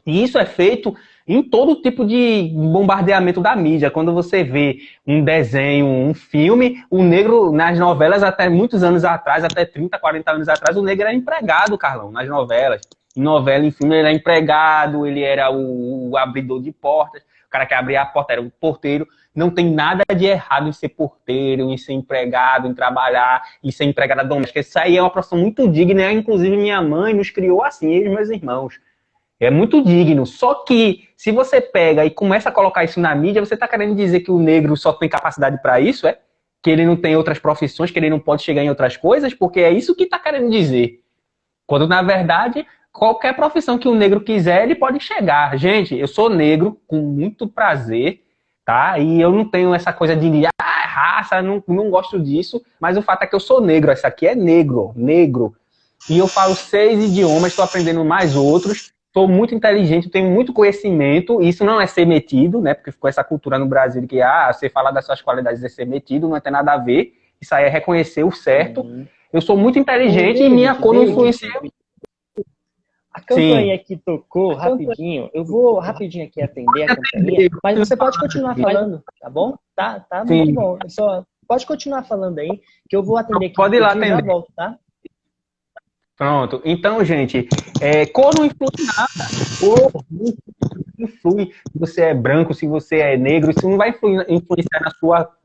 E isso é feito em todo tipo de bombardeamento da mídia. Quando você vê um desenho, um filme, o negro, nas novelas, até muitos anos atrás, até 30, 40 anos atrás, o negro era empregado, Carlão, nas novelas. Em novela, em filme, ele era empregado, ele era o abridor de portas, o cara que abria a porta era o porteiro. Não tem nada de errado em ser porteiro, em ser empregado, em trabalhar, em ser empregada doméstica. Isso aí é uma profissão muito digna, inclusive minha mãe nos criou assim, e meus irmãos. É muito digno. Só que, se você pega e começa a colocar isso na mídia, você está querendo dizer que o negro só tem capacidade para isso, é? Que ele não tem outras profissões, que ele não pode chegar em outras coisas? Porque é isso que está querendo dizer. Quando, na verdade, qualquer profissão que o negro quiser, ele pode chegar. Gente, eu sou negro com muito prazer, tá? E eu não tenho essa coisa de raça, não gosto disso, mas o fato é que eu sou negro. Essa aqui é negro, negro. E eu falo 6 idiomas, estou aprendendo mais outros. Sou muito inteligente, tenho muito conhecimento. Isso não é ser metido, né? Porque ficou essa cultura no Brasil de que você falar das suas qualidades é ser metido, não tem nada a ver. Isso aí é reconhecer o certo. Eu sou muito inteligente e minha cor não influencia. A campainha que tocou rapidinho, eu vou rapidinho aqui atender a campainha, mas você pode continuar falando, tá bom? Tá muito bom. Pode continuar falando aí, que eu vou atender aqui. Pode ir lá atender. Já volto, tá? Pronto. Então, gente, cor não influi nada. Cor não influi se você é branco, se você é negro. Isso não vai influenciar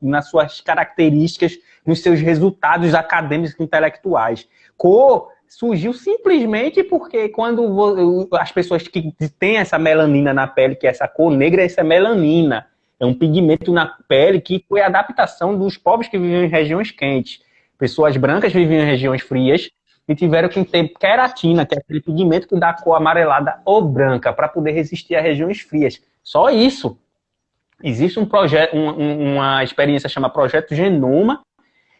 nas suas características, nos seus resultados acadêmicos e intelectuais. Cor surgiu simplesmente porque quando as pessoas que têm essa melanina na pele, que é essa cor negra, essa é melanina. É um pigmento na pele que foi a adaptação dos povos que viviam em regiões quentes. Pessoas brancas viviam em regiões frias e tiveram que ter queratina, que é aquele pigmento que dá cor amarelada ou branca, para poder resistir a regiões frias. Só isso. Existe um projeto, uma experiência chamada Projeto Genoma,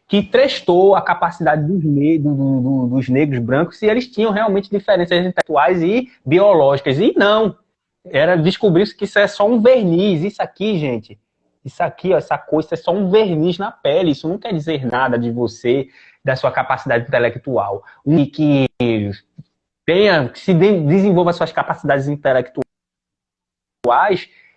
que testou a capacidade dos negros brancos se eles tinham realmente diferenças intelectuais e biológicas. E não. Descobriu-se que isso é só um verniz. Isso aqui, gente, isso aqui, ó, essa cor, isso é só um verniz na pele. Isso não quer dizer nada de você, da sua capacidade intelectual. Que se desenvolva suas capacidades intelectuais,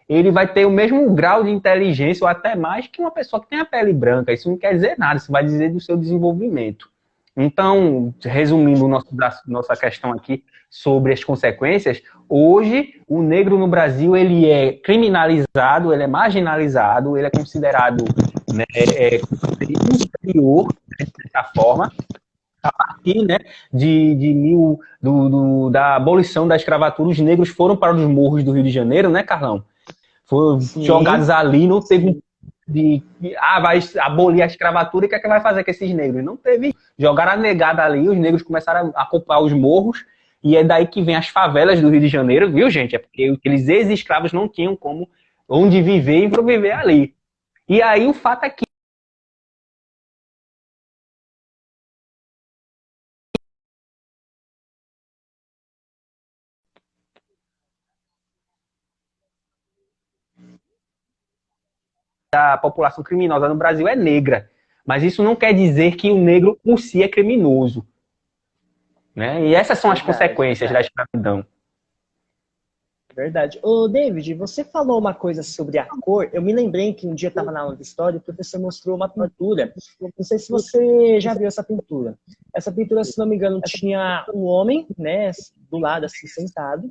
ele vai ter o mesmo grau de inteligência ou até mais que uma pessoa que tem a pele branca. Isso não quer dizer nada, isso vai dizer do seu desenvolvimento. Então, resumindo nossa questão aqui sobre as consequências, hoje o negro no Brasil ele é criminalizado, ele é marginalizado, ele é considerado inferior, dessa forma, a partir, né, da abolição da escravatura. Os negros foram para os morros do Rio de Janeiro, né, Carlão? Foram jogados ali, não teve vai abolir a escravatura, e o que é que vai fazer com esses negros? Não teve. Jogaram a negada ali, os negros começaram a ocupar os morros, e é daí que vem as favelas do Rio de Janeiro, viu, gente? É porque aqueles ex-escravos não tinham onde viver e para viver ali. E aí o fato é que a população criminosa no Brasil é negra. Mas isso não quer dizer que o negro por si é criminoso. Né? E essas são as consequências da escravidão. Verdade. Ô, David, você falou uma coisa sobre a cor. Eu me lembrei que um dia eu estava na aula de história e o professor mostrou uma pintura. Não sei se você já viu essa pintura. Essa pintura, se não me engano, tinha um homem, né, do lado, assim, sentado.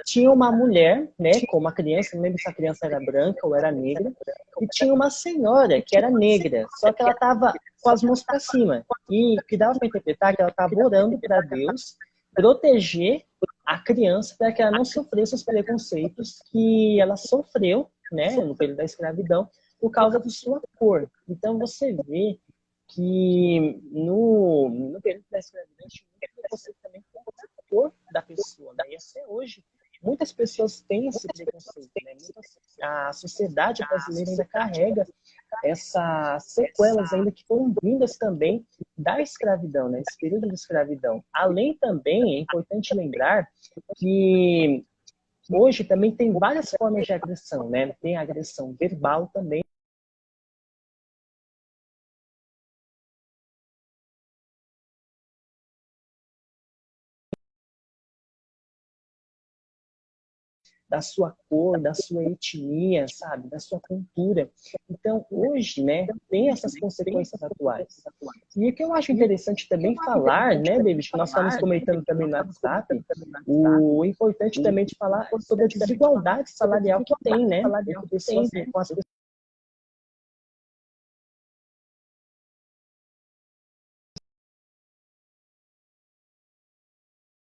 Tinha uma mulher, né, com uma criança, não lembro se a criança era branca ou era negra, e tinha uma senhora que era negra, só que ela estava com as mãos para cima. E o que dava para interpretar que ela estava orando para Deus proteger a criança para que ela não sofresse os preconceitos que ela sofreu, né, no período da escravidão, por causa de sua cor. Então você vê que no período da escravidão tinha muito preconceito também com a cor da pessoa, né? E até hoje, muitas pessoas têm esse preconceito, né? A sociedade brasileira ainda carrega essas sequelas ainda que foram vindas também da escravidão, né? Esse período de escravidão. Além também, é importante lembrar que hoje também tem várias formas de agressão, né? Tem a agressão verbal também, da sua cor, da sua etnia, sabe? Da sua cultura. Então, hoje, né, tem essas consequências atuais. E o que eu acho interessante também falar, né, David, que nós estamos comentando também no WhatsApp, o importante também de falar sobre a desigualdade salarial que tem, né? Entre pessoas, com as pessoas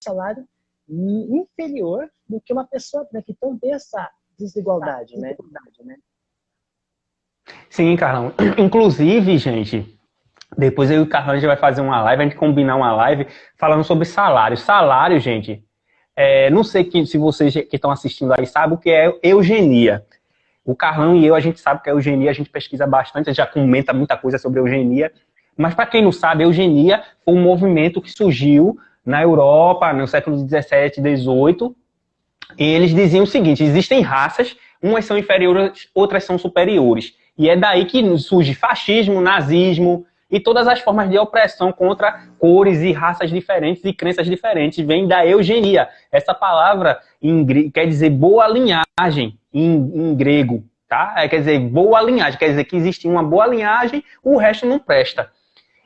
salário inferior do que uma pessoa branca. Então, tem essa desigualdade, né? Sim, Carlão. Inclusive, gente, depois eu e o Carlão a gente vai fazer uma live, a gente combinar uma live falando sobre salário. Salário, gente, não sei se vocês que estão assistindo aí sabem o que é eugenia. O Carlão e eu, a gente sabe que a eugenia, a gente pesquisa bastante, a gente já comenta muita coisa sobre eugenia. Mas para quem não sabe, a eugenia foi um movimento que surgiu na Europa no século 17, 18. E eles diziam o seguinte: existem raças, umas são inferiores, outras são superiores. E é daí que surge fascismo, nazismo e todas as formas de opressão contra cores e raças diferentes e crenças diferentes. Vem da eugenia. Essa palavra quer dizer boa linhagem em grego. Tá? Quer dizer boa linhagem, quer dizer que existe uma boa linhagem, o resto não presta.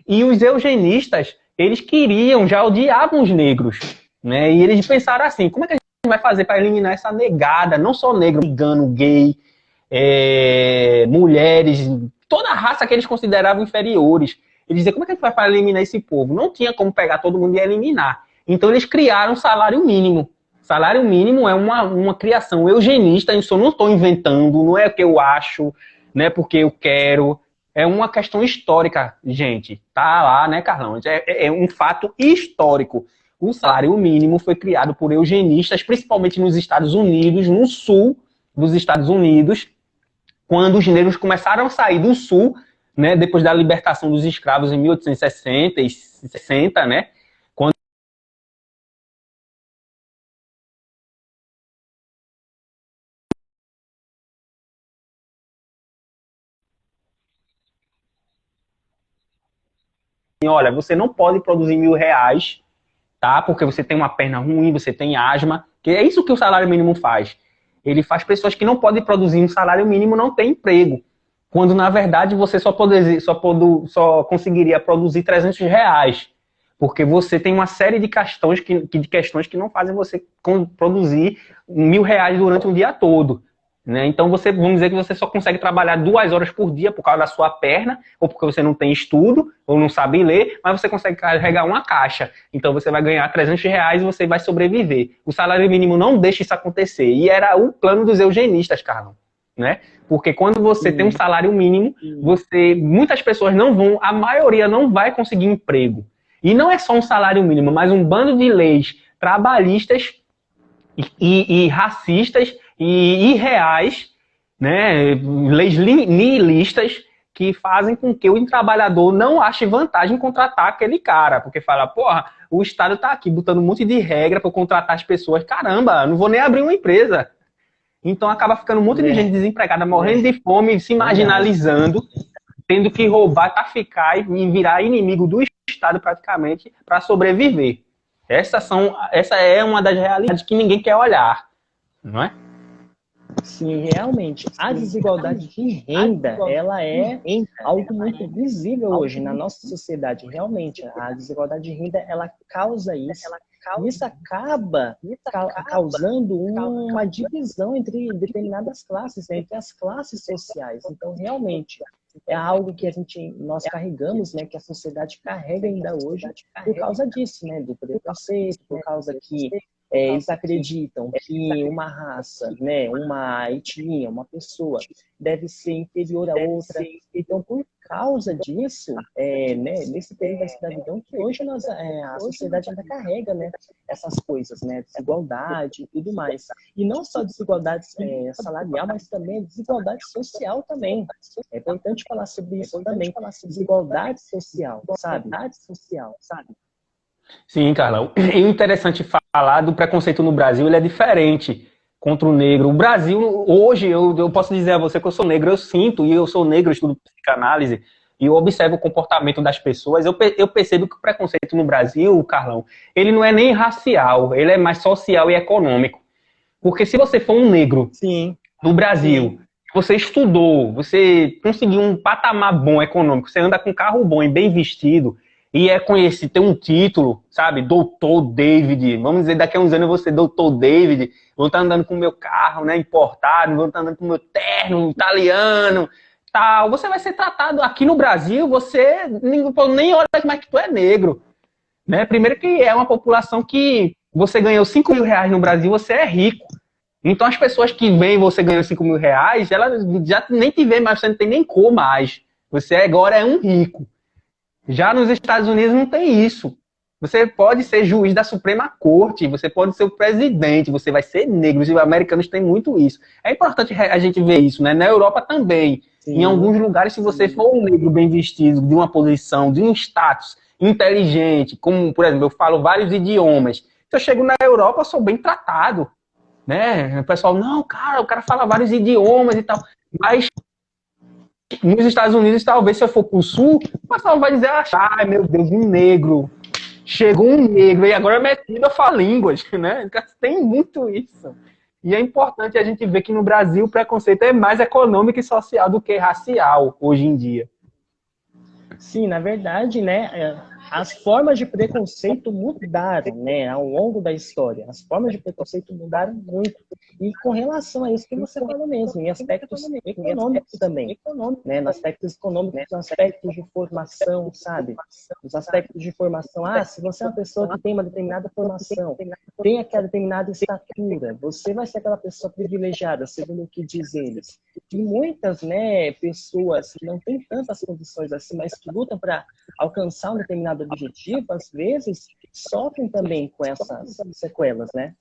E os eugenistas, eles queriam, já odiavam os negros. Né? E eles pensaram assim: como é que a gente vai fazer para eliminar essa negada, não só negro, cigano, gay, mulheres, toda a raça que eles consideravam inferiores. Eles diziam: como é que a gente vai para eliminar esse povo? Não tinha como pegar todo mundo e eliminar. Então eles criaram o salário mínimo. Salário mínimo é uma criação eugenista, isso eu não estou inventando, não é o que eu acho, não é porque eu quero. É uma questão histórica, gente. Tá lá, né, Carlão? É um fato histórico. O salário mínimo foi criado por eugenistas, principalmente nos Estados Unidos, no sul dos Estados Unidos, quando os negros começaram a sair do sul, né, depois da libertação dos escravos em 1860 e 60, né, quando olha, você não pode produzir R$ 1.000, tá? Porque você tem uma perna ruim, você tem asma, que é isso que o salário mínimo faz. Ele faz pessoas que não podem produzir um salário mínimo não ter emprego. Quando, na verdade, você só conseguiria produzir R$ 300. Porque você tem uma série de questões que não fazem você produzir R$ 1.000 durante um dia todo. Né? Então, vamos dizer que você só consegue trabalhar 2 horas por dia por causa da sua perna, ou porque você não tem estudo, ou não sabe ler, mas você consegue carregar uma caixa. Então, você vai ganhar R$ 300 e você vai sobreviver. O salário mínimo não deixa isso acontecer. E era o plano dos eugenistas, Carlão. Né? Porque quando você tem um salário mínimo, muitas pessoas não vão, a maioria não vai conseguir emprego. E não é só um salário mínimo, mas um bando de leis trabalhistas e racistas e irreais, né? Leis nihilistas que fazem com que o trabalhador não ache vantagem em contratar aquele cara, porque fala: porra, o Estado está aqui botando um monte de regra para contratar as pessoas, caramba, não vou nem abrir uma empresa. Então acaba ficando um monte de gente desempregada, morrendo de fome, se marginalizando, tendo que roubar, traficar e virar inimigo do Estado praticamente para sobreviver. Essa é uma das realidades que ninguém quer olhar, não é? Sim, realmente. A desigualdade de renda, ela é algo muito visível hoje na nossa sociedade. Realmente, a desigualdade de renda, ela causa isso. E isso acaba causando uma divisão entre determinadas classes, né, entre as classes sociais. Então, realmente, é algo que nós carregamos, né, que a sociedade carrega ainda hoje por causa disso, né, do preconceito, por causa que eles acreditam que uma raça, né, uma etnia, uma pessoa deve ser inferior a outra. Então, por causa disso, né, nesse período da escravidão, que hoje a sociedade ainda carrega, né, essas coisas, né, desigualdade e tudo mais. E não só desigualdade salarial, mas também desigualdade social também. É importante falar sobre isso também, desigualdade social, sabe? Sim, Carlão. E o interessante falar do preconceito no Brasil, ele é diferente contra o negro. O Brasil, hoje, eu posso dizer a você que eu sou negro, eu sinto, e eu sou negro, eu estudo psicanálise, e eu observo o comportamento das pessoas, eu percebo que o preconceito no Brasil, Carlão, ele não é nem racial, ele é mais social e econômico. Porque se você for um negro Sim, no Brasil, você estudou, você conseguiu um patamar bom econômico, você anda com carro bom e bem vestido, e é conhecido, tem um título, sabe, Doutor David, vamos dizer, daqui a uns anos eu vou ser Doutor David, vou estar andando com o meu carro, né, importado, vou estar andando com o meu terno italiano, tal, você vai ser tratado aqui no Brasil, você nem olha mais que tu é negro, né, primeiro que é uma população que você ganhou 5 mil reais no Brasil, você é rico. Então as pessoas que veem você ganhando 5 mil reais, elas já nem te veem mais, você não tem nem cor mais. Você agora é um rico. Já nos Estados Unidos não tem isso. Você pode ser juiz da Suprema Corte, você pode ser o presidente, você vai ser negro. Os americanos têm muito isso. É importante a gente ver isso, né? Na Europa também. Sim. Em alguns lugares, se você for um negro bem vestido, de uma posição, de um status inteligente, como, por exemplo, eu falo vários idiomas. Se eu chego na Europa, eu sou bem tratado. Né? O pessoal, não, cara, o cara fala vários idiomas e tal. Mas nos Estados Unidos, talvez, se eu for pro sul, o pessoal vai dizer, ai meu Deus, um negro. Chegou um negro e agora é metido a falar línguas, né? Tem muito isso. E é importante a gente ver que no Brasil o preconceito é mais econômico e social do que racial, hoje em dia. Sim, na verdade, né, as formas de preconceito mudaram, né, ao longo da história. As formas de preconceito mudaram muito. E com relação a isso que você falou mesmo, em aspectos econômicos também, né, nos aspectos econômicos, nos aspectos de formação, sabe? Nos aspectos de formação, se você é uma pessoa que tem uma determinada formação, tem aquela determinada estatura, você vai ser aquela pessoa privilegiada, segundo o que diz eles. E muitas, né, pessoas que não têm tantas condições assim, mas que lutam para alcançar um determinado objetivo, às vezes sofrem também com essas sequelas, né?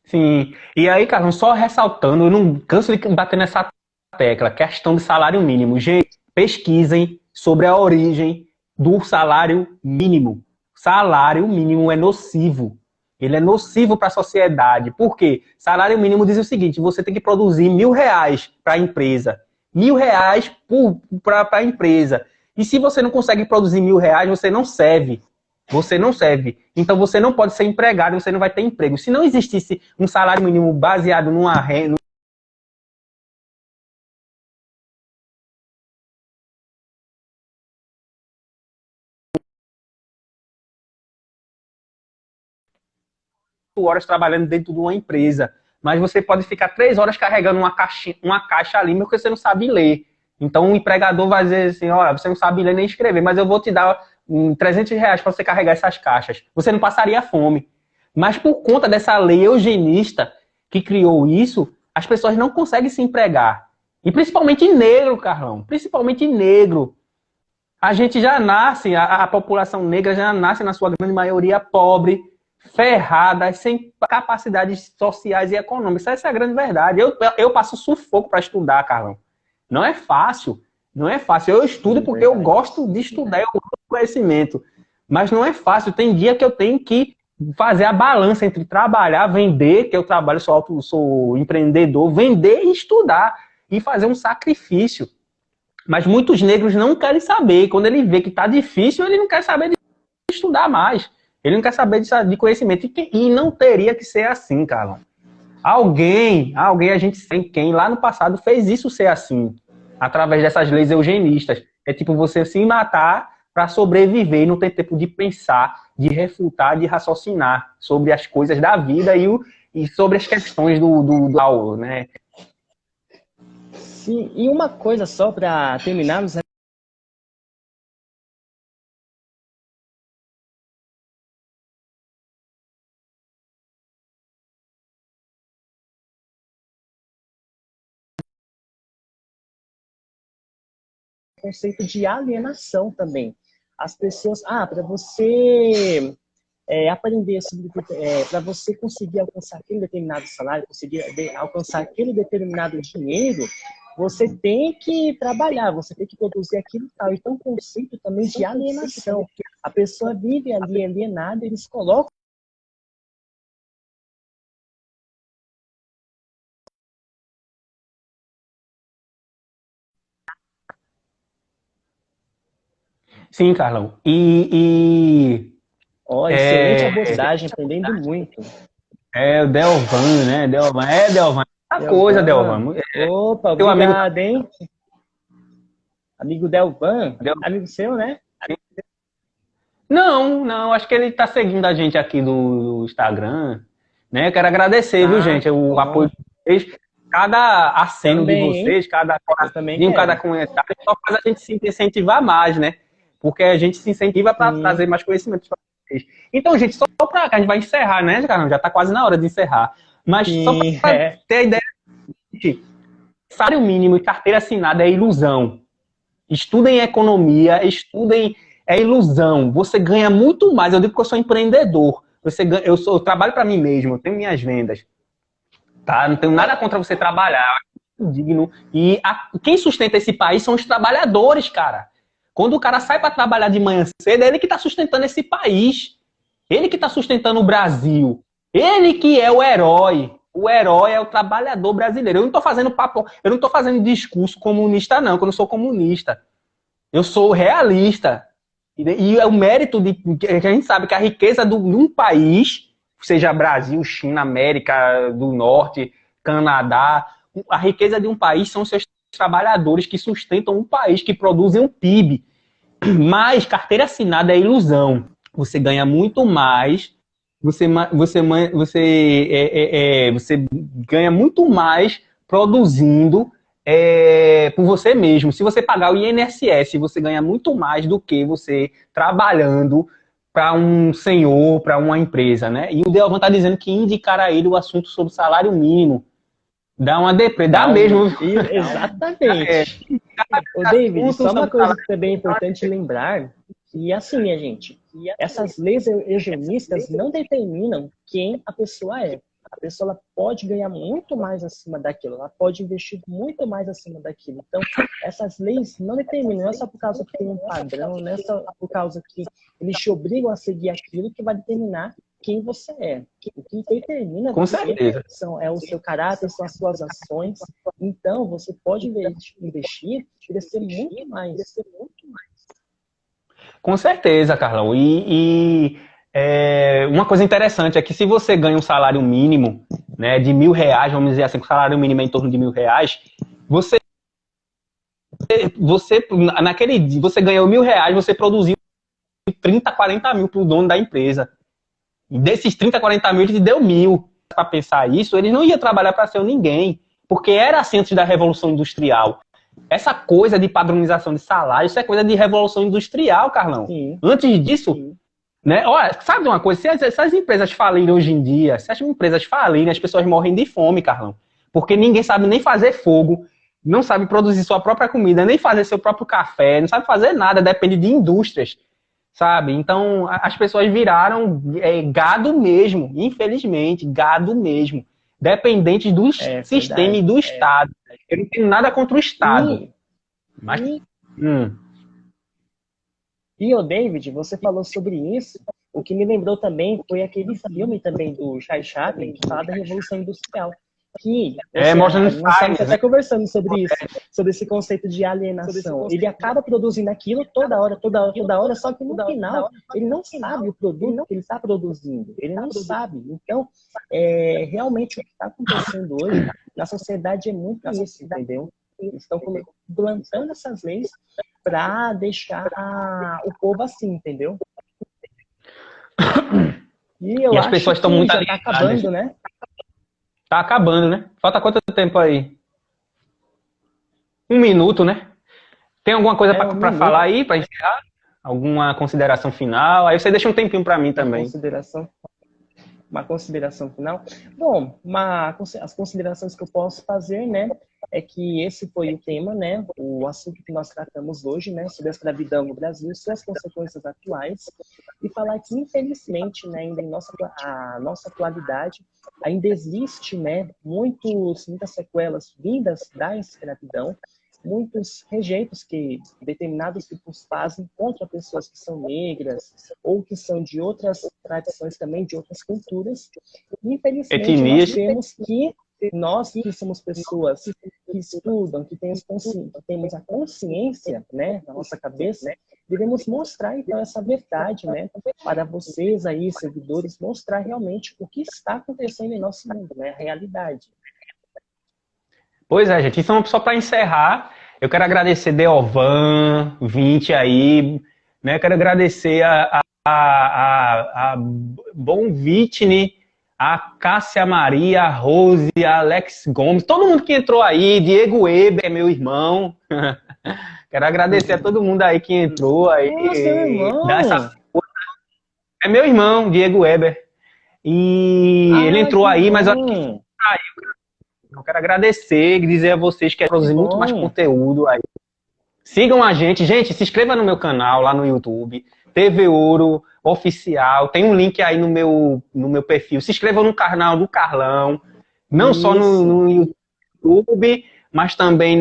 Sim. E aí, Carlos, só ressaltando, eu não canso de bater nessa tecla, questão de salário mínimo. Gente, pesquisem sobre a origem do salário mínimo. Salário mínimo é nocivo. Ele é nocivo para a sociedade. Por quê? Salário mínimo diz o seguinte, você tem que produzir R$1.000 para a empresa. R$1.000 para a empresa. E se você não consegue produzir R$1.000, você não serve. Você não serve. Então você não pode ser empregado, você não vai ter emprego. Se não existisse um salário mínimo baseado numa renda, horas trabalhando dentro de uma empresa, mas você pode ficar 3 horas carregando uma caixa ali, porque você não sabe ler. Então o empregador vai dizer assim, olha, você não sabe ler nem escrever, mas eu vou te dar R$300 para você carregar essas caixas. Você não passaria fome. Mas por conta dessa lei eugenista que criou isso, as pessoas não conseguem se empregar. E principalmente negro, Carlão. Principalmente negro. A gente já nasce, a população negra já nasce, na sua grande maioria, pobre, ferrada, sem capacidades sociais e econômicas. Essa é a grande verdade. Eu passo sufoco para estudar, Carlão. Não é fácil. Não é fácil. Eu estudo porque eu gosto de estudar, eu gosto do conhecimento. Mas não é fácil. Tem dia que eu tenho que fazer a balança entre trabalhar, vender, que eu trabalho, sou empreendedor, vender e estudar. E fazer um sacrifício. Mas muitos negros não querem saber. Quando ele vê que está difícil, ele não quer saber de estudar mais. Ele não quer saber de conhecimento. E não teria que ser assim, Carlão. Alguém, a gente tem quem lá no passado fez isso ser assim. Através dessas leis eugenistas. É tipo você se matar para sobreviver e não ter tempo de pensar, de refutar, de raciocinar sobre as coisas da vida e sobre as questões do né? Sim, e uma coisa só para terminarmos conceito de alienação também. As pessoas, para você aprender sobre, para você conseguir alcançar aquele determinado salário, conseguir alcançar aquele determinado dinheiro, você tem que trabalhar, você tem que produzir aquilo e tal. Então, o conceito também de alienação. A pessoa vive ali alienada, eles colocam. Sim, Carlão. Excelente abordagem, aprendendo muito. O Delvan, né? Delvan. Delvan. A coisa, Delvan. Opa, obrigado, hein? Amigo Delvan. Amigo seu, né? Não, acho que ele tá seguindo a gente aqui do Instagram, né? Quero agradecer, viu, gente, o apoio de vocês. Cada aceno de vocês, cada comentário, só faz a gente se incentivar mais, né? Porque a gente se incentiva para trazer mais conhecimento para vocês. Então, gente, só para que a gente vai encerrar, né, Carlão? Já tá quase na hora de encerrar. Mas só para ter a ideia, gente, salário mínimo e carteira assinada é ilusão. Estudem economia, estudem... É ilusão. Você ganha muito mais. Eu digo que eu sou empreendedor. Eu trabalho para mim mesmo. Eu tenho minhas vendas. Tá? Não tenho nada contra você trabalhar. Digno. E quem sustenta esse país são os trabalhadores, cara. Quando o cara sai para trabalhar de manhã cedo, é ele que está sustentando esse país. Ele que está sustentando o Brasil. Ele que é o herói. O herói é o trabalhador brasileiro. Eu não estou fazendo papo, eu não estou fazendo discurso comunista, não, que eu não sou comunista. Eu sou realista. E é o mérito de que a gente sabe que a riqueza de um país, seja Brasil, China, América do Norte, Canadá, a riqueza de um país são seus trabalhadores que sustentam um país, que produzem um PIB. Mas carteira assinada é ilusão. Você ganha muito mais, você ganha muito mais produzindo por você mesmo. Se você pagar o INSS, você ganha muito mais do que você trabalhando para um senhor, para uma empresa, né? E o Delvan está dizendo que indicar a ele o assunto sobre salário mínimo dá uma deprê, dá mesmo. Exatamente. Ô, David, só uma coisa que é bem importante lembrar, que assim, gente, essas leis eugenistas não determinam quem a pessoa é. A pessoa ela pode ganhar muito mais acima daquilo, ela pode investir muito mais acima daquilo. Então, essas leis não determinam, não é só por causa que tem um padrão, não é só por causa que eles te obrigam a seguir aquilo que vai determinar quem você é. O que determina é o seu caráter, são as suas ações. Então, você pode investir e crescer muito mais. Com certeza, Carlão. Uma coisa interessante é que se você ganha um salário mínimo, né, de R$1.000, vamos dizer assim, que o salário mínimo é em torno de R$1.000, você naquele dia, você ganhou R$1.000, você produziu 30, 40 mil para o dono da empresa. E desses 30, 40 mil, ele te deu 1.000. Para pensar isso, ele não ia trabalhar para ser ninguém, porque era assim antes da Revolução Industrial. Essa coisa de padronização de salário, isso é coisa de Revolução Industrial, Carlão. Sim. Antes disso... Né? Olha, sabe uma coisa? Se as empresas falirem hoje em dia, se as empresas falirem, as pessoas morrem de fome, Carlão. Porque ninguém sabe nem fazer fogo, não sabe produzir sua própria comida, nem fazer seu próprio café, não sabe fazer nada, depende de indústrias, sabe? Então, as pessoas viraram gado mesmo, infelizmente, gado mesmo. Dependentes do sistema e do Estado. Eu não tenho nada contra o Estado. E o David, você falou sobre isso. O que me lembrou também foi aquele filme também do Charles Chaplin, que fala da Revolução Industrial. Que nós estamos até conversando sobre isso, sobre esse conceito de alienação. Ele acaba produzindo aquilo toda hora, só que no final ele não sabe o produto que ele está produzindo. Ele não sabe. Então, realmente o que está acontecendo hoje na sociedade é muito isso, entendeu? Eles estão plantando essas leis para deixar o povo assim, entendeu? E as pessoas estão muito já tá acabando, né? Tá acabando, né? Falta quanto tempo aí? 1 minuto, né? Tem alguma coisa para falar aí, para encerrar? Alguma consideração final? Aí você deixa um tempinho para mim também. Uma consideração final? Bom, as considerações que eu posso fazer, né? é que esse foi o tema, né, o assunto que nós tratamos hoje, né, sobre a escravidão no Brasil e suas consequências atuais, e falar que, infelizmente, né, ainda em a nossa atualidade, ainda existe, né, muitas sequelas vindas da escravidão, muitos rejeitos que determinados grupos fazem contra pessoas que são negras ou que são de outras tradições também, de outras culturas. Infelizmente, nós temos que, nós que somos pessoas que estudam, que temos a consciência, né, na nossa cabeça, devemos mostrar, então, essa verdade, né, para vocês aí, seguidores, mostrar realmente o que está acontecendo em nosso mundo, né, a realidade. Pois é, gente. Então, só para encerrar, eu quero agradecer Deovan, Vinte aí, né? Quero agradecer a Bom Vitne, a Cássia Maria, a Rose, a Alex Gomes, todo mundo que entrou aí, Diego Weber, é meu irmão. Quero agradecer a todo mundo aí que entrou aí. Nossa, meu irmão! É meu irmão, Diego Weber. E ele entrou aí, mas eu acho que eu quero agradecer e dizer a vocês que produzir muito mais conteúdo aí. Sigam a gente. Gente, se inscreva no meu canal lá no YouTube. TV Ouro Oficial. Tem um link aí no meu perfil. Se inscreva no canal do Carlão. Não só no YouTube, mas também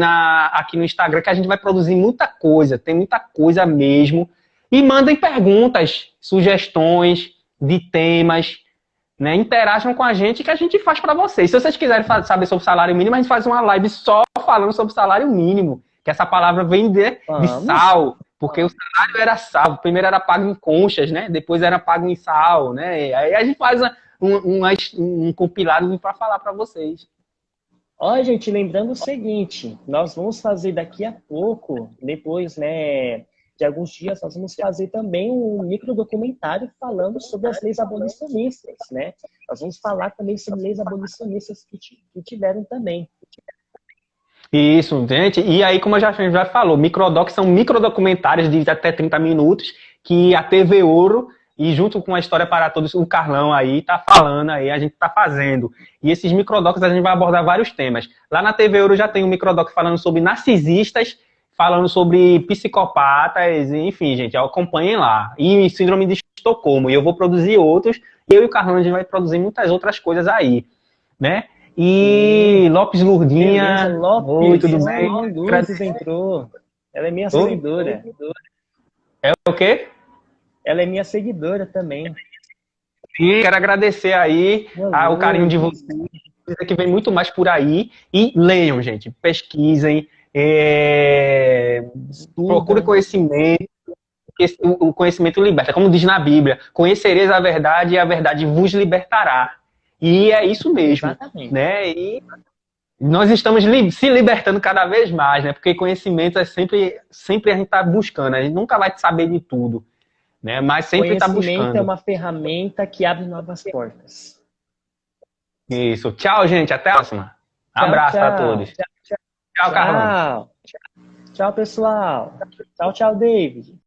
aqui no Instagram, que a gente vai produzir muita coisa. Tem muita coisa mesmo. E mandem perguntas, sugestões de temas. Né, interajam com a gente que a gente faz para vocês. Se vocês quiserem saber sobre salário mínimo, a gente faz uma live só falando sobre salário mínimo. Que essa palavra vem de sal, porque o salário era sal. Primeiro era pago em conchas, né? Depois era pago em sal, né? Aí a gente faz um compilado para falar para vocês. Ó, gente, lembrando o seguinte, nós vamos fazer daqui a pouco, depois, né, de alguns dias, nós vamos fazer também um microdocumentário falando sobre as leis abolicionistas, né? Nós vamos falar também sobre leis abolicionistas que tiveram também. Isso, gente. E aí, como a gente já falou, microdocs são microdocumentários de até 30 minutos que a TV Ouro e junto com a História para Todos, o Carlão aí tá falando aí, a gente tá fazendo. E esses microdocs a gente vai abordar vários temas. Lá na TV Ouro já tem um microdoc falando sobre narcisistas, falando sobre psicopatas, enfim, gente, acompanhem lá. E síndrome de Estocolmo. E eu vou produzir outros, eu e o Carlão a gente vai produzir muitas outras coisas aí, né? E Lopes Lourdinha. Beleza, Lopes. Oi, tudo bem? Lourdes entrou. Ela é minha seguidora. É o quê? Ela é minha seguidora também. E quero agradecer aí o carinho de vocês. Que vem muito mais por aí. E leiam, gente. Pesquisem. Procure conhecimento. O conhecimento liberta. Como diz na Bíblia, conhecereis a verdade e a verdade vos libertará. E é isso mesmo. Exatamente. Né? E nós estamos se libertando cada vez mais, né? Porque conhecimento é sempre a gente está buscando. A gente nunca vai saber de tudo. Né? Mas sempre está buscando. Conhecimento é uma ferramenta que abre novas portas. Isso. Tchau, gente. Até a próxima. Abraço para todos. Tchau, Carlão. Tchau, pessoal. Tchau, David.